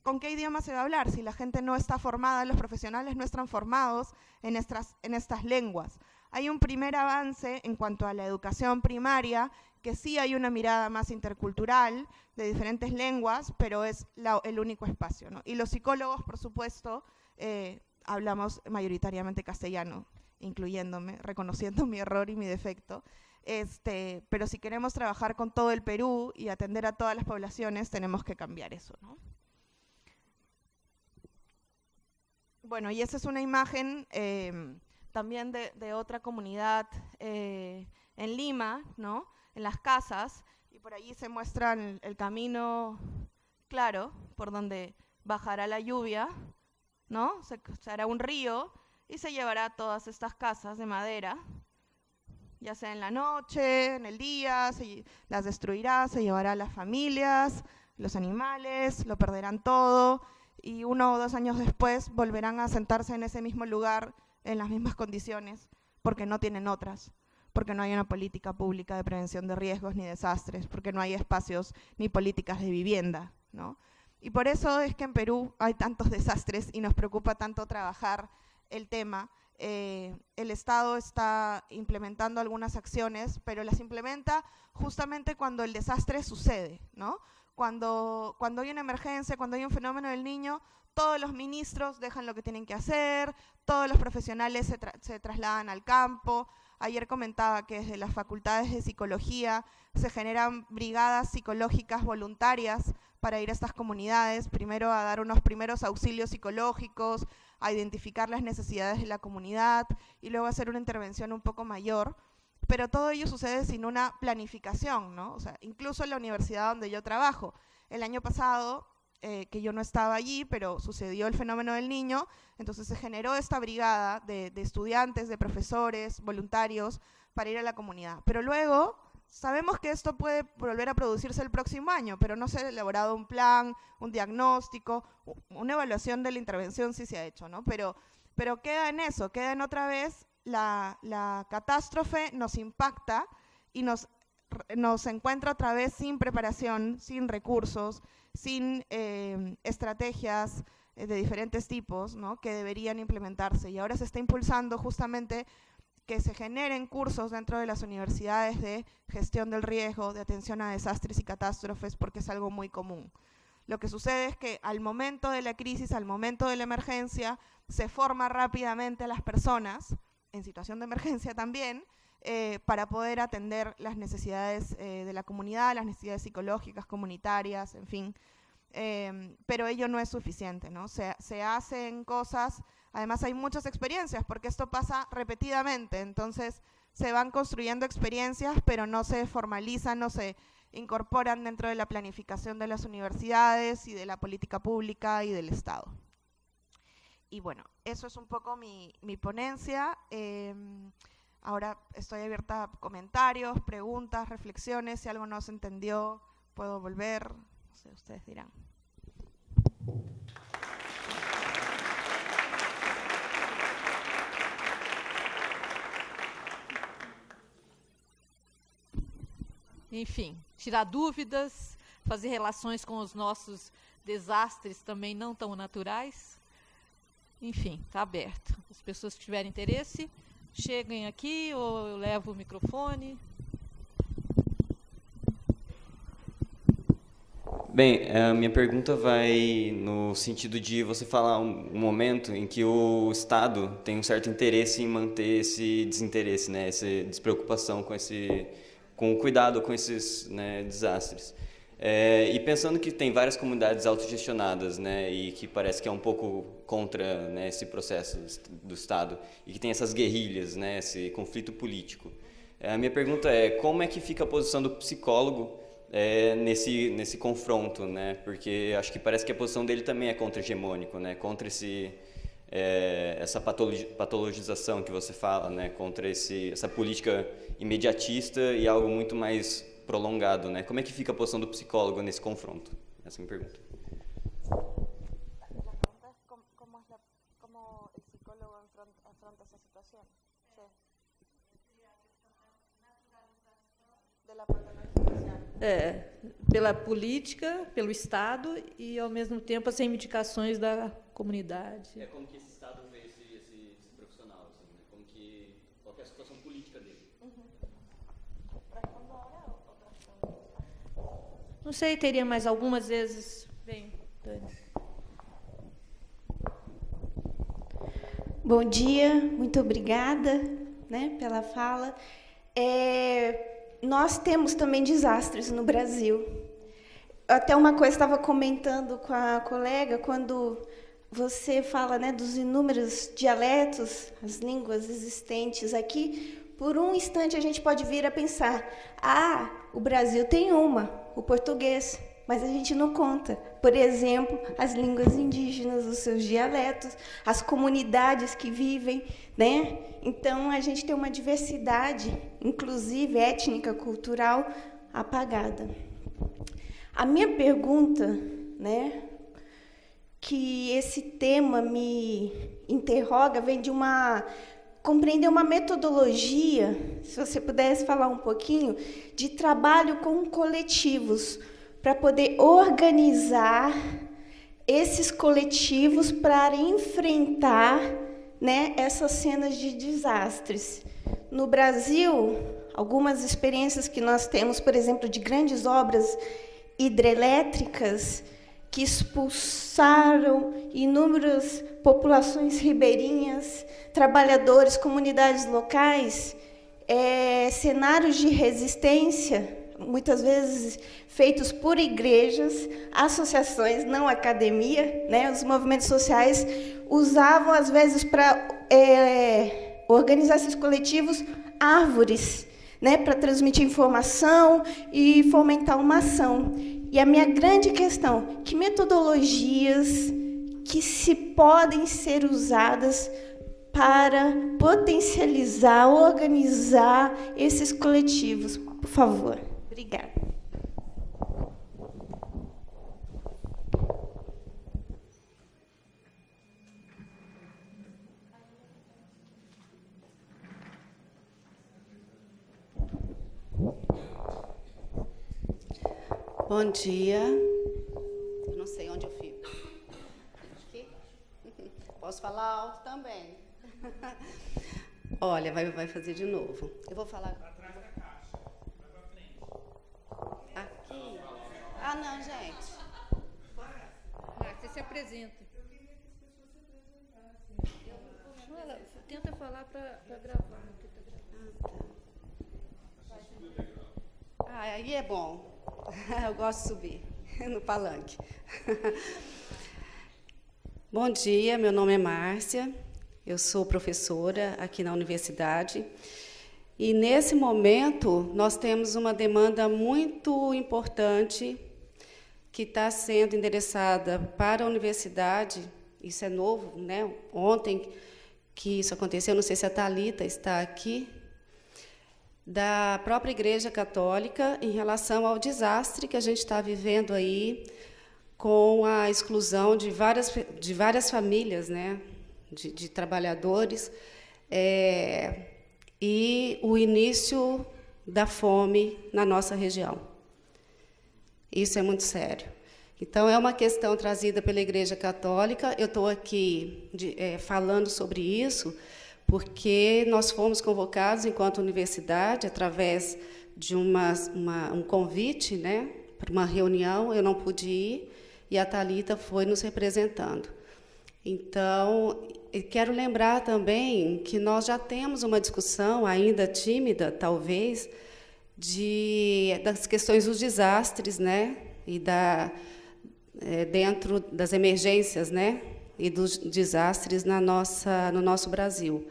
¿con qué idioma se va a hablar? Si la gente no está formada, los profesionales no están formados en estas lenguas. Hay un primer avance en cuanto a la educación primaria, que sí hay una mirada más intercultural de diferentes lenguas, pero es el único espacio, ¿no? Y los psicólogos, por supuesto, hablamos mayoritariamente castellano, incluyéndome, reconociendo mi error y mi defecto. Pero si queremos trabajar con todo el Perú y atender a todas las poblaciones, tenemos que cambiar eso, ¿no? Bueno, y esa es una imagen también de otra comunidad en Lima, ¿no? En las casas, y por allí se muestra el camino claro por donde bajará la lluvia, ¿no? Se hará un río y se llevará todas estas casas de madera, ya sea en la noche, en el día, las destruirá, se llevará a las familias, los animales, lo perderán todo, y 1 o 2 años después volverán a sentarse en ese mismo lugar, en las mismas condiciones, porque no tienen otras, porque no hay una política pública de prevención de riesgos ni desastres, porque no hay espacios ni políticas de vivienda, ¿no? Y por eso es que en Perú hay tantos desastres y nos preocupa tanto trabajar el tema. El Estado está implementando algunas acciones, pero las implementa justamente cuando el desastre sucede, ¿no? Cuando hay una emergencia, cuando hay un fenómeno del Niño, todos los ministros dejan lo que tienen que hacer, todos los profesionales se trasladan al campo. Ayer comentaba que desde las facultades de psicología se generan brigadas psicológicas voluntarias para ir a estas comunidades, primero a dar unos primeros auxilios psicológicos, a identificar las necesidades de la comunidad y luego hacer una intervención un poco mayor. Pero todo ello sucede sin una planificación, ¿no? O sea, incluso en la universidad donde yo trabajo. El año pasado, que yo no estaba allí, pero sucedió el fenómeno del Niño, entonces se generó esta brigada de estudiantes, de profesores, voluntarios, para ir a la comunidad. Pero luego sabemos que esto puede volver a producirse el próximo año, pero no se ha elaborado un plan, un diagnóstico, una evaluación de la intervención sí se ha hecho, ¿no? Pero queda en eso, queda en otra vez la catástrofe nos impacta y nos encuentra otra vez sin preparación, sin recursos, sin estrategias de diferentes tipos, ¿no? Que deberían implementarse. Y ahora se está impulsando justamente que se generen cursos dentro de las universidades de gestión del riesgo, de atención a desastres y catástrofes, porque es algo muy común. Lo que sucede es que al momento de la crisis, al momento de la emergencia, se forma rápidamente a las personas, en situación de emergencia también, para poder atender las necesidades de la comunidad, las necesidades psicológicas, comunitarias, en fin. Pero ello no es suficiente, ¿no? Se hacen cosas, además hay muchas experiencias, porque esto pasa repetidamente, entonces se van construyendo experiencias, pero no se formalizan, no se incorporan dentro de la planificación de las universidades y de la política pública y del Estado. Y bueno, eso es un poco mi ponencia. Ahora estoy abierta a comentarios, preguntas, reflexiones. Si algo no se entendió, puedo volver. No sé, ustedes dirán. Enfim, tirar dúvidas, fazer relações com os nossos desastres também não tão naturais. Enfim, está aberto. As pessoas que tiverem interesse, cheguem aqui ou eu levo o microfone. Bem, a minha pergunta vai no sentido de você falar um momento em que o Estado tem um certo interesse em manter esse desinteresse, né, essa despreocupação com o cuidado com esses, né, desastres. E pensando que tem várias comunidades autogestionadas, né, e que parece que é um pouco contra, né, esse processo do Estado, e que tem essas guerrilhas, né, esse conflito político. A minha pergunta é, como é que fica a posição do psicólogo nesse confronto, né? Porque acho que parece que a posição dele também é contra-hegemônico, né? Contra essa patologização que você fala, né? Contra essa política imediatista e algo muito mais prolongado, né? Como é que fica a posição do psicólogo nesse confronto? Essa é a minha pergunta. Como el psicólogo afronta esa situación. Sí. De la patologización. Pela política, pelo Estado e, ao mesmo tempo, as reivindicações da comunidade. Como que esse Estado vê esse profissional, assim, né? Qual que é a situação política dele? ¿Respondo ahora o respondo? Não sei, teria mais algumas vezes. Bem, Dani. Bom dia, muito obrigada, né, pela fala. Nós temos também desastres no Brasil. Até uma coisa, estava comentando com a colega, quando você fala, né, dos inúmeros dialetos, as línguas existentes aqui, por um instante a gente pode vir a pensar, o Brasil tem o português, mas a gente não conta, por exemplo, as línguas indígenas, os seus dialetos, as comunidades que vivem, né? Então, a gente tem uma diversidade, inclusive étnica, cultural, apagada. A minha pergunta, né, que esse tema me interroga, vem de compreender uma metodologia, se você pudesse falar um pouquinho, de trabalho com coletivos, para poder organizar esses coletivos para enfrentar, né, essas cenas de desastres. No Brasil, algumas experiências que nós temos, por exemplo, de grandes obras hidrelétricas que expulsaram inúmeras populações ribeirinhas, trabalhadores, comunidades locais, cenários de resistência, muitas vezes feitos por igrejas, associações, não academia, né? Os movimentos sociais usavam, às vezes, para organizar esses coletivos, árvores, né? Para transmitir informação e fomentar uma ação. E a minha grande questão, que metodologias que se podem ser usadas para potencializar, organizar esses coletivos? Por favor. Obrigada. Bom dia. Eu não sei onde eu fico. Aqui? Posso falar alto também. Olha, vai fazer de novo. Eu vou falar. Atrás da caixa. Vai pra frente. Aqui. Não, gente. Você se apresenta. Eu queria que as pessoas se apresentassem. Tenta falar para gravar. Aí é bom. Eu gosto de subir no palanque. Bom dia, meu nome é Márcia, eu sou professora aqui na universidade e, nesse momento, nós temos uma demanda muito importante que está sendo endereçada para a universidade, isso é novo, né? Ontem que isso aconteceu, não sei se a Thalita está aqui, da própria Igreja Católica em relação ao desastre que a gente está vivendo aí com a exclusão de várias famílias, né, de trabalhadores, e o início da fome na nossa região. Isso é muito sério. Então, é uma questão trazida pela Igreja Católica. Eu estou aqui falando sobre isso porque nós fomos convocados, enquanto universidade, através de um convite, né, para uma reunião. Eu não pude ir, e a Thalita foi nos representando. Então, quero lembrar também que nós já temos uma discussão, ainda tímida, talvez, das questões dos desastres, né, e dentro das emergências, né, e dos desastres no nosso Brasil,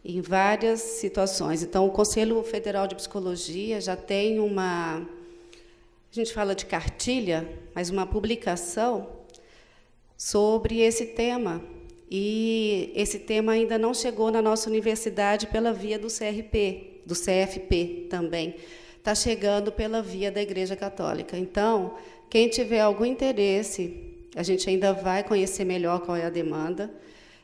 em várias situações. Então, o Conselho Federal de Psicologia já tem a gente fala de cartilha, mas uma publicação sobre esse tema. E esse tema ainda não chegou na nossa universidade pela via do CRP, do CFP também. Está chegando pela via da Igreja Católica. Então, quem tiver algum interesse, a gente ainda vai conhecer melhor qual é a demanda.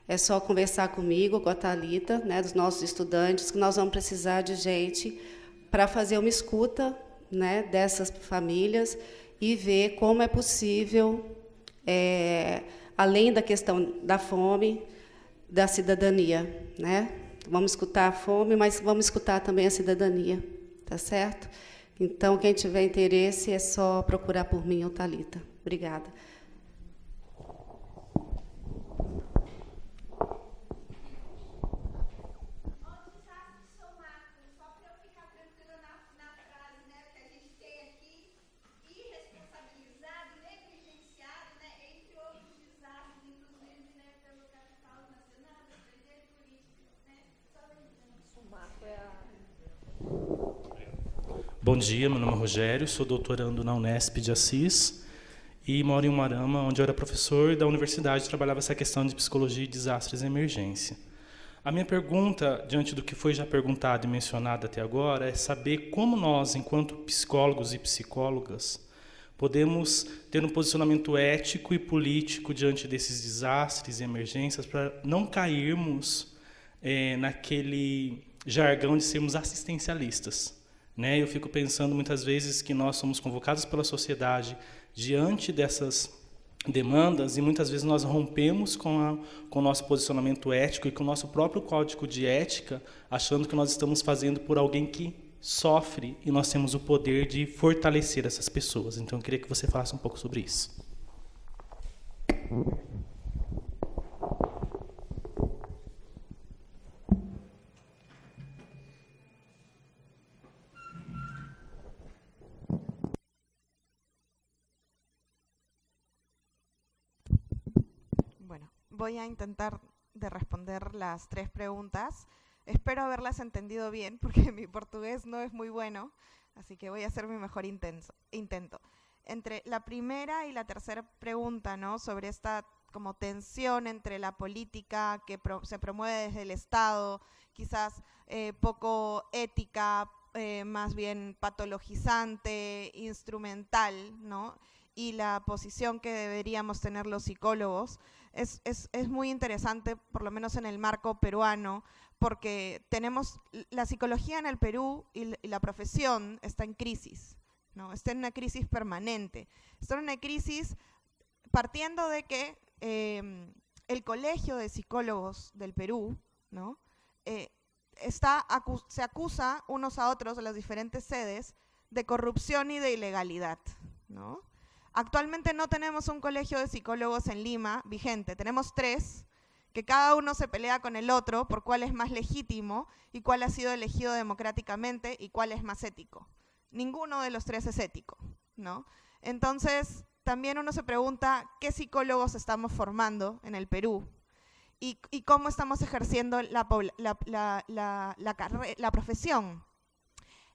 É só conversar comigo, com a Thalita, né, dos nossos estudantes, que nós vamos precisar de gente para fazer uma escuta, né, dessas famílias e ver como é possível, além da questão da fome, da cidadania, né? Vamos escutar a fome, mas vamos escutar também a cidadania, tá certo? Então, quem tiver interesse, é só procurar por mim ou Thalita. Obrigada. Bom dia, meu nome é Rogério, sou doutorando na Unesp de Assis e moro em Umuarama, onde eu era professor da universidade, trabalhava essa questão de psicologia e desastres e emergência. A minha pergunta, diante do que foi já perguntado e mencionado até agora, é saber como nós, enquanto psicólogos e psicólogas, podemos ter um posicionamento ético e político diante desses desastres e emergências para não cairmos naquele jargão de sermos assistencialistas. Né? Eu fico pensando muitas vezes que nós somos convocados pela sociedade diante dessas demandas e muitas vezes nós rompemos com o nosso posicionamento ético e com o nosso próprio código de ética, achando que nós estamos fazendo por alguém que sofre e nós temos o poder de fortalecer essas pessoas. Então, eu queria que você falasse um pouco sobre isso. Voy a intentar de responder las 3 preguntas. Espero haberlas entendido bien, porque mi portugués no es muy bueno, así que voy a hacer mi mejor intento. Entre la primera y la tercera pregunta, ¿no?, sobre esta como tensión entre la política que se promueve desde el Estado, quizás poco ética, más bien patologizante, instrumental, ¿no?, y la posición que deberíamos tener los psicólogos, es muy interesante, por lo menos en el marco peruano, porque tenemos la psicología en el Perú y la profesión está en crisis, ¿no? Está en una crisis permanente. Está en una crisis partiendo de que el Colegio de Psicólogos del Perú, ¿no?, se acusa unos a otros de las diferentes sedes de corrupción y de ilegalidad, ¿no? Actualmente no tenemos un colegio de psicólogos en Lima vigente, tenemos 3, que cada uno se pelea con el otro por cuál es más legítimo y cuál ha sido elegido democráticamente y cuál es más ético. Ninguno de los 3 es ético, ¿no? Entonces, también uno se pregunta qué psicólogos estamos formando en el Perú y cómo estamos ejerciendo la profesión.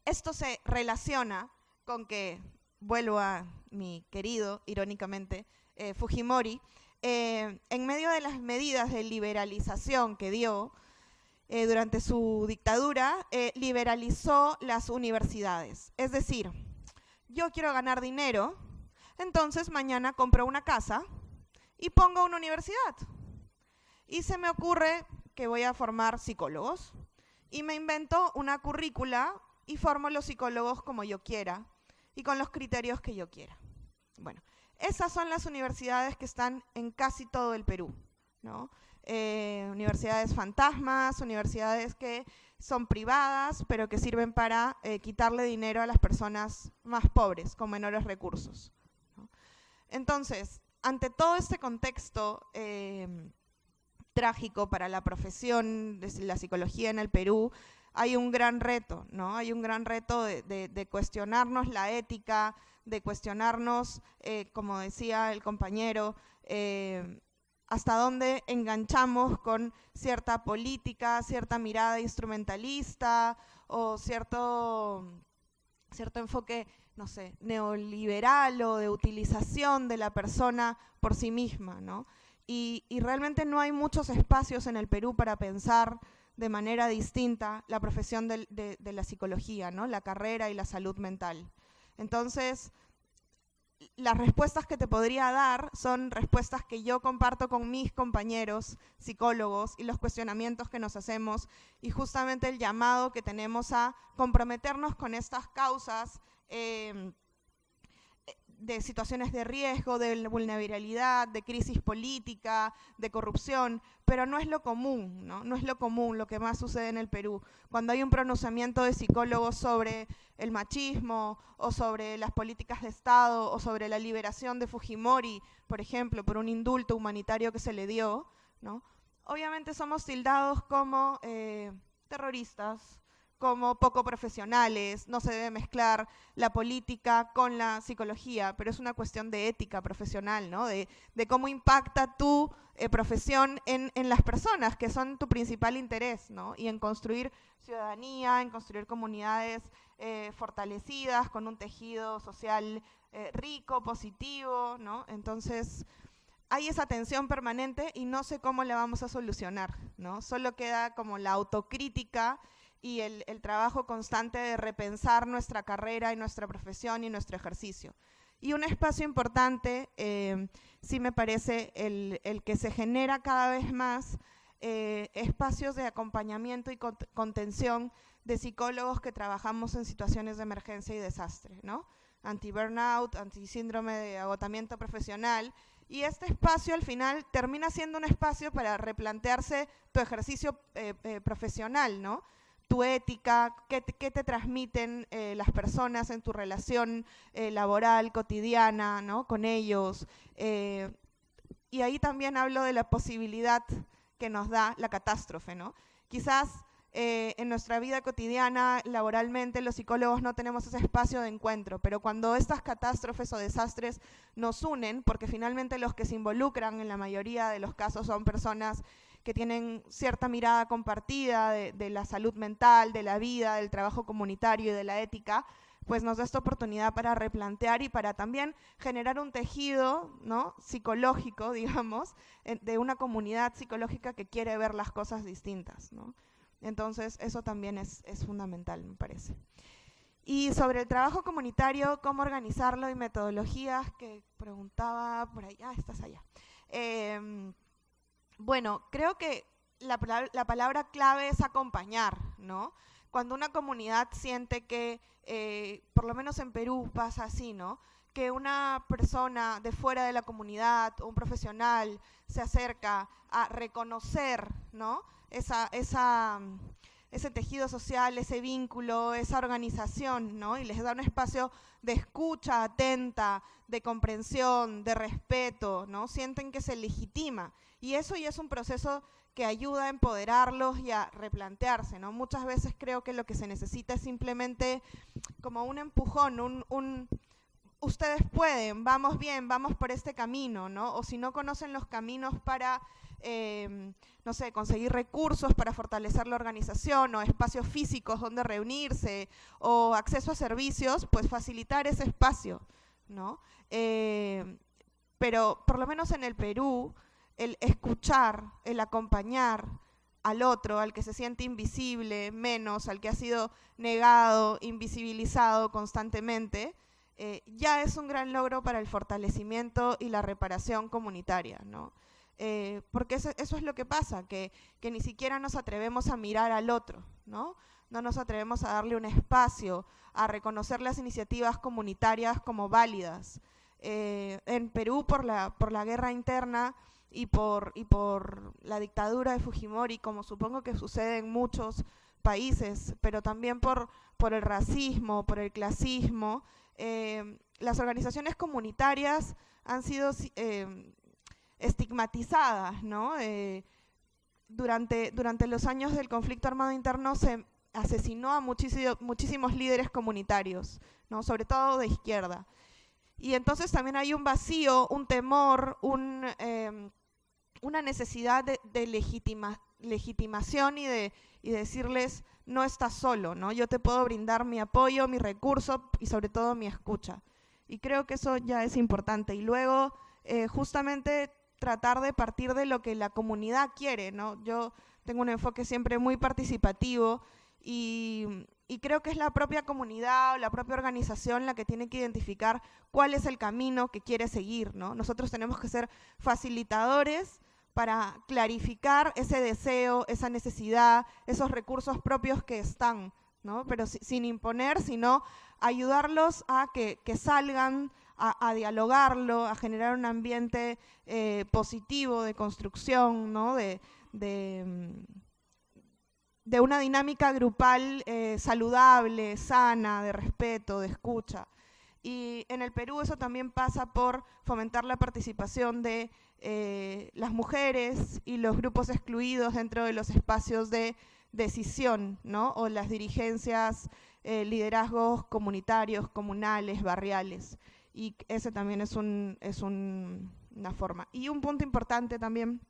Esto se relaciona con que, vuelvo a mi querido, irónicamente, Fujimori, en medio de las medidas de liberalización que dio durante su dictadura, liberalizó las universidades. Es decir, yo quiero ganar dinero, entonces mañana compro una casa y pongo una universidad. Y se me ocurre que voy a formar psicólogos y me invento una currícula y formo los psicólogos como yo quiera y con los criterios que yo quiera. Bueno, esas son las universidades que están en casi todo el Perú, ¿no? Universidades fantasmas, universidades que son privadas, pero que sirven para quitarle dinero a las personas más pobres, con menores recursos, ¿no? Entonces, ante todo este contexto trágico para la profesión de la psicología en el Perú, hay un gran reto, ¿no? Hay un gran reto de cuestionarnos la ética, de cuestionarnos, como decía el compañero, hasta dónde enganchamos con cierta política, cierta mirada instrumentalista o cierto enfoque, no sé, neoliberal o de utilización de la persona por sí misma, ¿no? Y realmente no hay muchos espacios en el Perú para pensar de manera distinta la profesión de la psicología, ¿no? La carrera y la salud mental. Entonces, las respuestas que te podría dar son respuestas que yo comparto con mis compañeros psicólogos y los cuestionamientos que nos hacemos y justamente el llamado que tenemos a comprometernos con estas causas de situaciones de riesgo, de vulnerabilidad, de crisis política, de corrupción, pero no es lo común, ¿no? No es lo común lo que más sucede en el Perú. Cuando hay un pronunciamiento de psicólogos sobre el machismo o sobre las políticas de Estado o sobre la liberación de Fujimori, por ejemplo, por un indulto humanitario que se le dio, ¿no? Obviamente somos tildados como terroristas, como poco profesionales, no se debe mezclar la política con la psicología, pero es una cuestión de ética profesional, ¿no? De cómo impacta tu profesión en las personas, que son tu principal interés, ¿no? Y en construir ciudadanía, en construir comunidades fortalecidas, con un tejido social rico, positivo, ¿no? Entonces, hay esa tensión permanente y no sé cómo la vamos a solucionar, ¿no? Solo queda como la autocrítica y el trabajo constante de repensar nuestra carrera y nuestra profesión y nuestro ejercicio. Y un espacio importante, sí me parece, el que se genera cada vez más espacios de acompañamiento y contención de psicólogos que trabajamos en situaciones de emergencia y desastre, ¿no? Anti-burnout, anti-síndrome de agotamiento profesional. Y este espacio al final termina siendo un espacio para replantearse tu ejercicio profesional, ¿no? Tu ética, qué te transmiten las personas en tu relación laboral, cotidiana, ¿no? Con ellos. Y ahí también hablo de la posibilidad que nos da la catástrofe, ¿no? Quizás en nuestra vida cotidiana, laboralmente, los psicólogos no tenemos ese espacio de encuentro, pero cuando estas catástrofes o desastres nos unen, porque finalmente los que se involucran en la mayoría de los casos son personas que tienen cierta mirada compartida de la salud mental, de la vida, del trabajo comunitario y de la ética, pues nos da esta oportunidad para replantear y para también generar un tejido, ¿no? Psicológico, digamos, de una comunidad psicológica que quiere ver las cosas distintas, ¿no? Entonces, eso también es fundamental, me parece. Y sobre el trabajo comunitario, cómo organizarlo y metodologías, que preguntaba por allá, estás allá. Bueno, creo que la palabra clave es acompañar, ¿no? Cuando una comunidad siente que, por lo menos en Perú pasa así, ¿no? Que una persona de fuera de la comunidad, un profesional, se acerca a reconocer, ¿no? Ese tejido social, ese vínculo, esa organización, ¿no? Y les da un espacio de escucha atenta, de comprensión, de respeto, ¿no? Sienten que se legitima. Y eso ya es un proceso que ayuda a empoderarlos y a replantearse, ¿no? Muchas veces creo que lo que se necesita es simplemente como un empujón, ustedes pueden, vamos bien, vamos por este camino, ¿no? O si no conocen los caminos para, no sé, conseguir recursos para fortalecer la organización o espacios físicos donde reunirse o acceso a servicios, pues facilitar ese espacio, ¿no? Pero por lo menos en el Perú, el escuchar, el acompañar al otro, al que se siente invisible, menos, al que ha sido negado, invisibilizado constantemente, ya es un gran logro para el fortalecimiento y la reparación comunitaria, ¿no? Porque eso es lo que pasa, que ni siquiera nos atrevemos a mirar al otro, ¿no? No nos atrevemos a darle un espacio, a reconocer las iniciativas comunitarias como válidas. En Perú, por la guerra interna y por la dictadura de Fujimori, como supongo que sucede en muchos países, pero también por el racismo, por el clasismo, las organizaciones comunitarias han sido estigmatizadas, ¿no? Durante los años del conflicto armado interno se asesinó a muchísimos líderes comunitarios, ¿no? Sobre todo de izquierda. Y entonces también hay un vacío, un temor, una necesidad de legitimación y de decirles, no estás solo, ¿no? Yo te puedo brindar mi apoyo, mi recurso y sobre todo mi escucha. Y creo que eso ya es importante. Y luego, justamente, tratar de partir de lo que la comunidad quiere, ¿no? Yo tengo un enfoque siempre muy participativo y creo que es la propia comunidad o la propia organización la que tiene que identificar cuál es el camino que quiere seguir, ¿no? Nosotros tenemos que ser facilitadores para clarificar ese deseo, esa necesidad, esos recursos propios que están, ¿no? Pero sin imponer, sino ayudarlos a que salgan, a dialogarlo, a generar un ambiente positivo de construcción, ¿no? De una dinámica grupal saludable, sana, de respeto, de escucha. Y en el Perú eso también pasa por fomentar la participación de las mujeres y los grupos excluidos dentro de los espacios de decisión, ¿no? O las dirigencias, liderazgos comunitarios, comunales, barriales. Y ese también es una forma. Y un punto importante también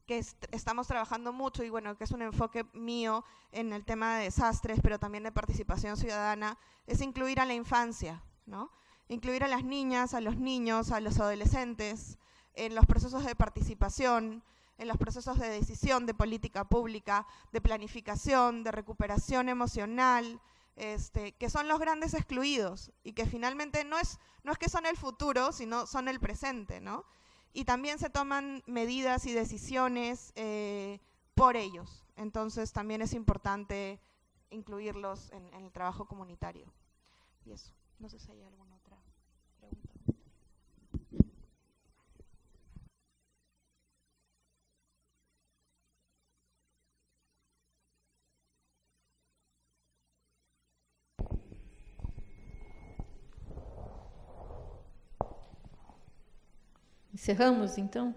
que estamos trabajando mucho y bueno, que es un enfoque mío en el tema de desastres, pero también de participación ciudadana, es incluir a la infancia, ¿no? Incluir a las niñas, a los niños, a los adolescentes en los procesos de participación, en los procesos de decisión de política pública, de planificación, de recuperación emocional, que son los grandes excluidos y que finalmente no es que son el futuro, sino son el presente, ¿no? Y también se toman medidas y decisiones por ellos. Entonces también es importante incluirlos en el trabajo comunitario. Y eso, no sé si hay alguna otra pregunta. Encerramos, então?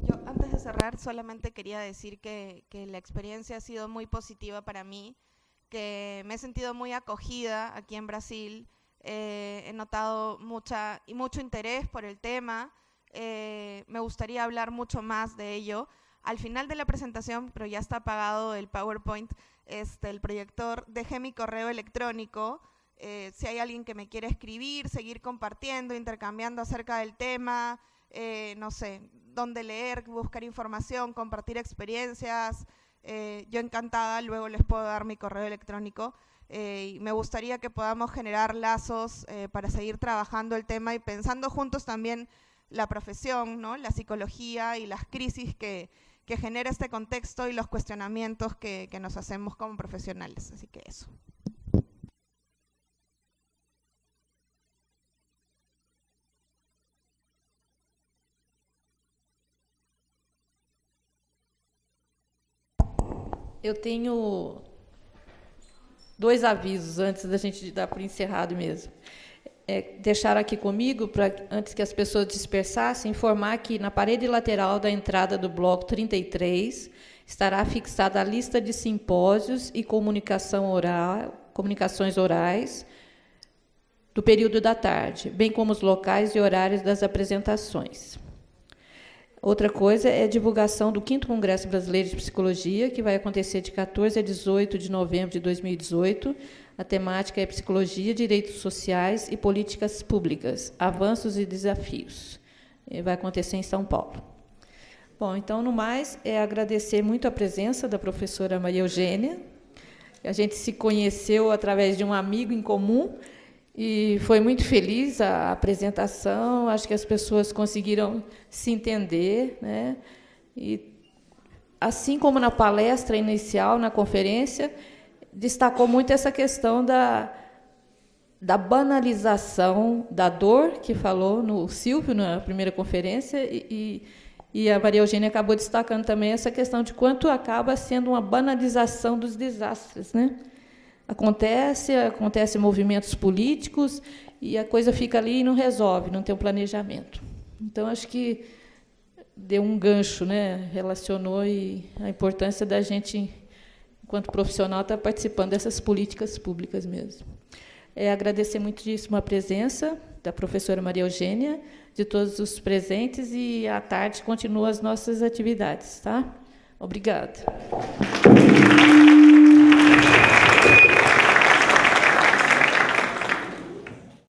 Yo antes de cerrar solamente quería decir que la experiencia ha sido muy positiva para mí, que me he sentido muy acogida aquí en Brasil, he notado mucho interés por el tema, me gustaría hablar mucho más de ello. Al final de la presentación, pero ya está apagado el PowerPoint, el proyector, dejé mi correo electrónico. Si hay alguien que me quiere escribir, seguir compartiendo, intercambiando acerca del tema, no sé, dónde leer, buscar información, compartir experiencias, yo encantada, luego les puedo dar mi correo electrónico. Y me gustaría que podamos generar lazos para seguir trabajando el tema y pensando juntos también la profesión, ¿no? La psicología y las crisis que genera este contexto y los cuestionamientos que nos hacemos como profesionales. Así que eso. Eu tenho 2 avisos antes da gente dar por encerrado mesmo. Deixar aqui comigo, antes que as pessoas dispersassem, informar que na parede lateral da entrada do bloco 33 estará fixada a lista de simpósios e comunicações orais do período da tarde, bem como os locais e horários das apresentações. Outra coisa é a divulgação do 5º Congresso Brasileiro de Psicologia, que vai acontecer de 14 a 18 de novembro de 2018. A temática é Psicologia, Direitos Sociais e Políticas Públicas, Avanços e Desafios. Vai acontecer em São Paulo. Bom, então, no mais, agradecer muito a presença da professora Maria Eugênia. A gente se conheceu através de um amigo em comum, e foi muito feliz a apresentação, acho que as pessoas conseguiram se entender, né? E, assim como na palestra inicial, na conferência, destacou muito essa questão da banalização da dor, que falou no Silvio, na primeira conferência, e a Maria Eugênia acabou destacando também essa questão de quanto acaba sendo uma banalização dos desastres, né? Acontece movimentos políticos e a coisa fica ali e não resolve, não tem um planejamento. Então, acho que deu um gancho, né? Relacionou e a importância da gente, enquanto profissional, estar participando dessas políticas públicas mesmo. Agradecer muitíssimo a presença da professora Maria Eugênia, de todos os presentes, e à tarde continuam as nossas atividades, tá? Obrigada.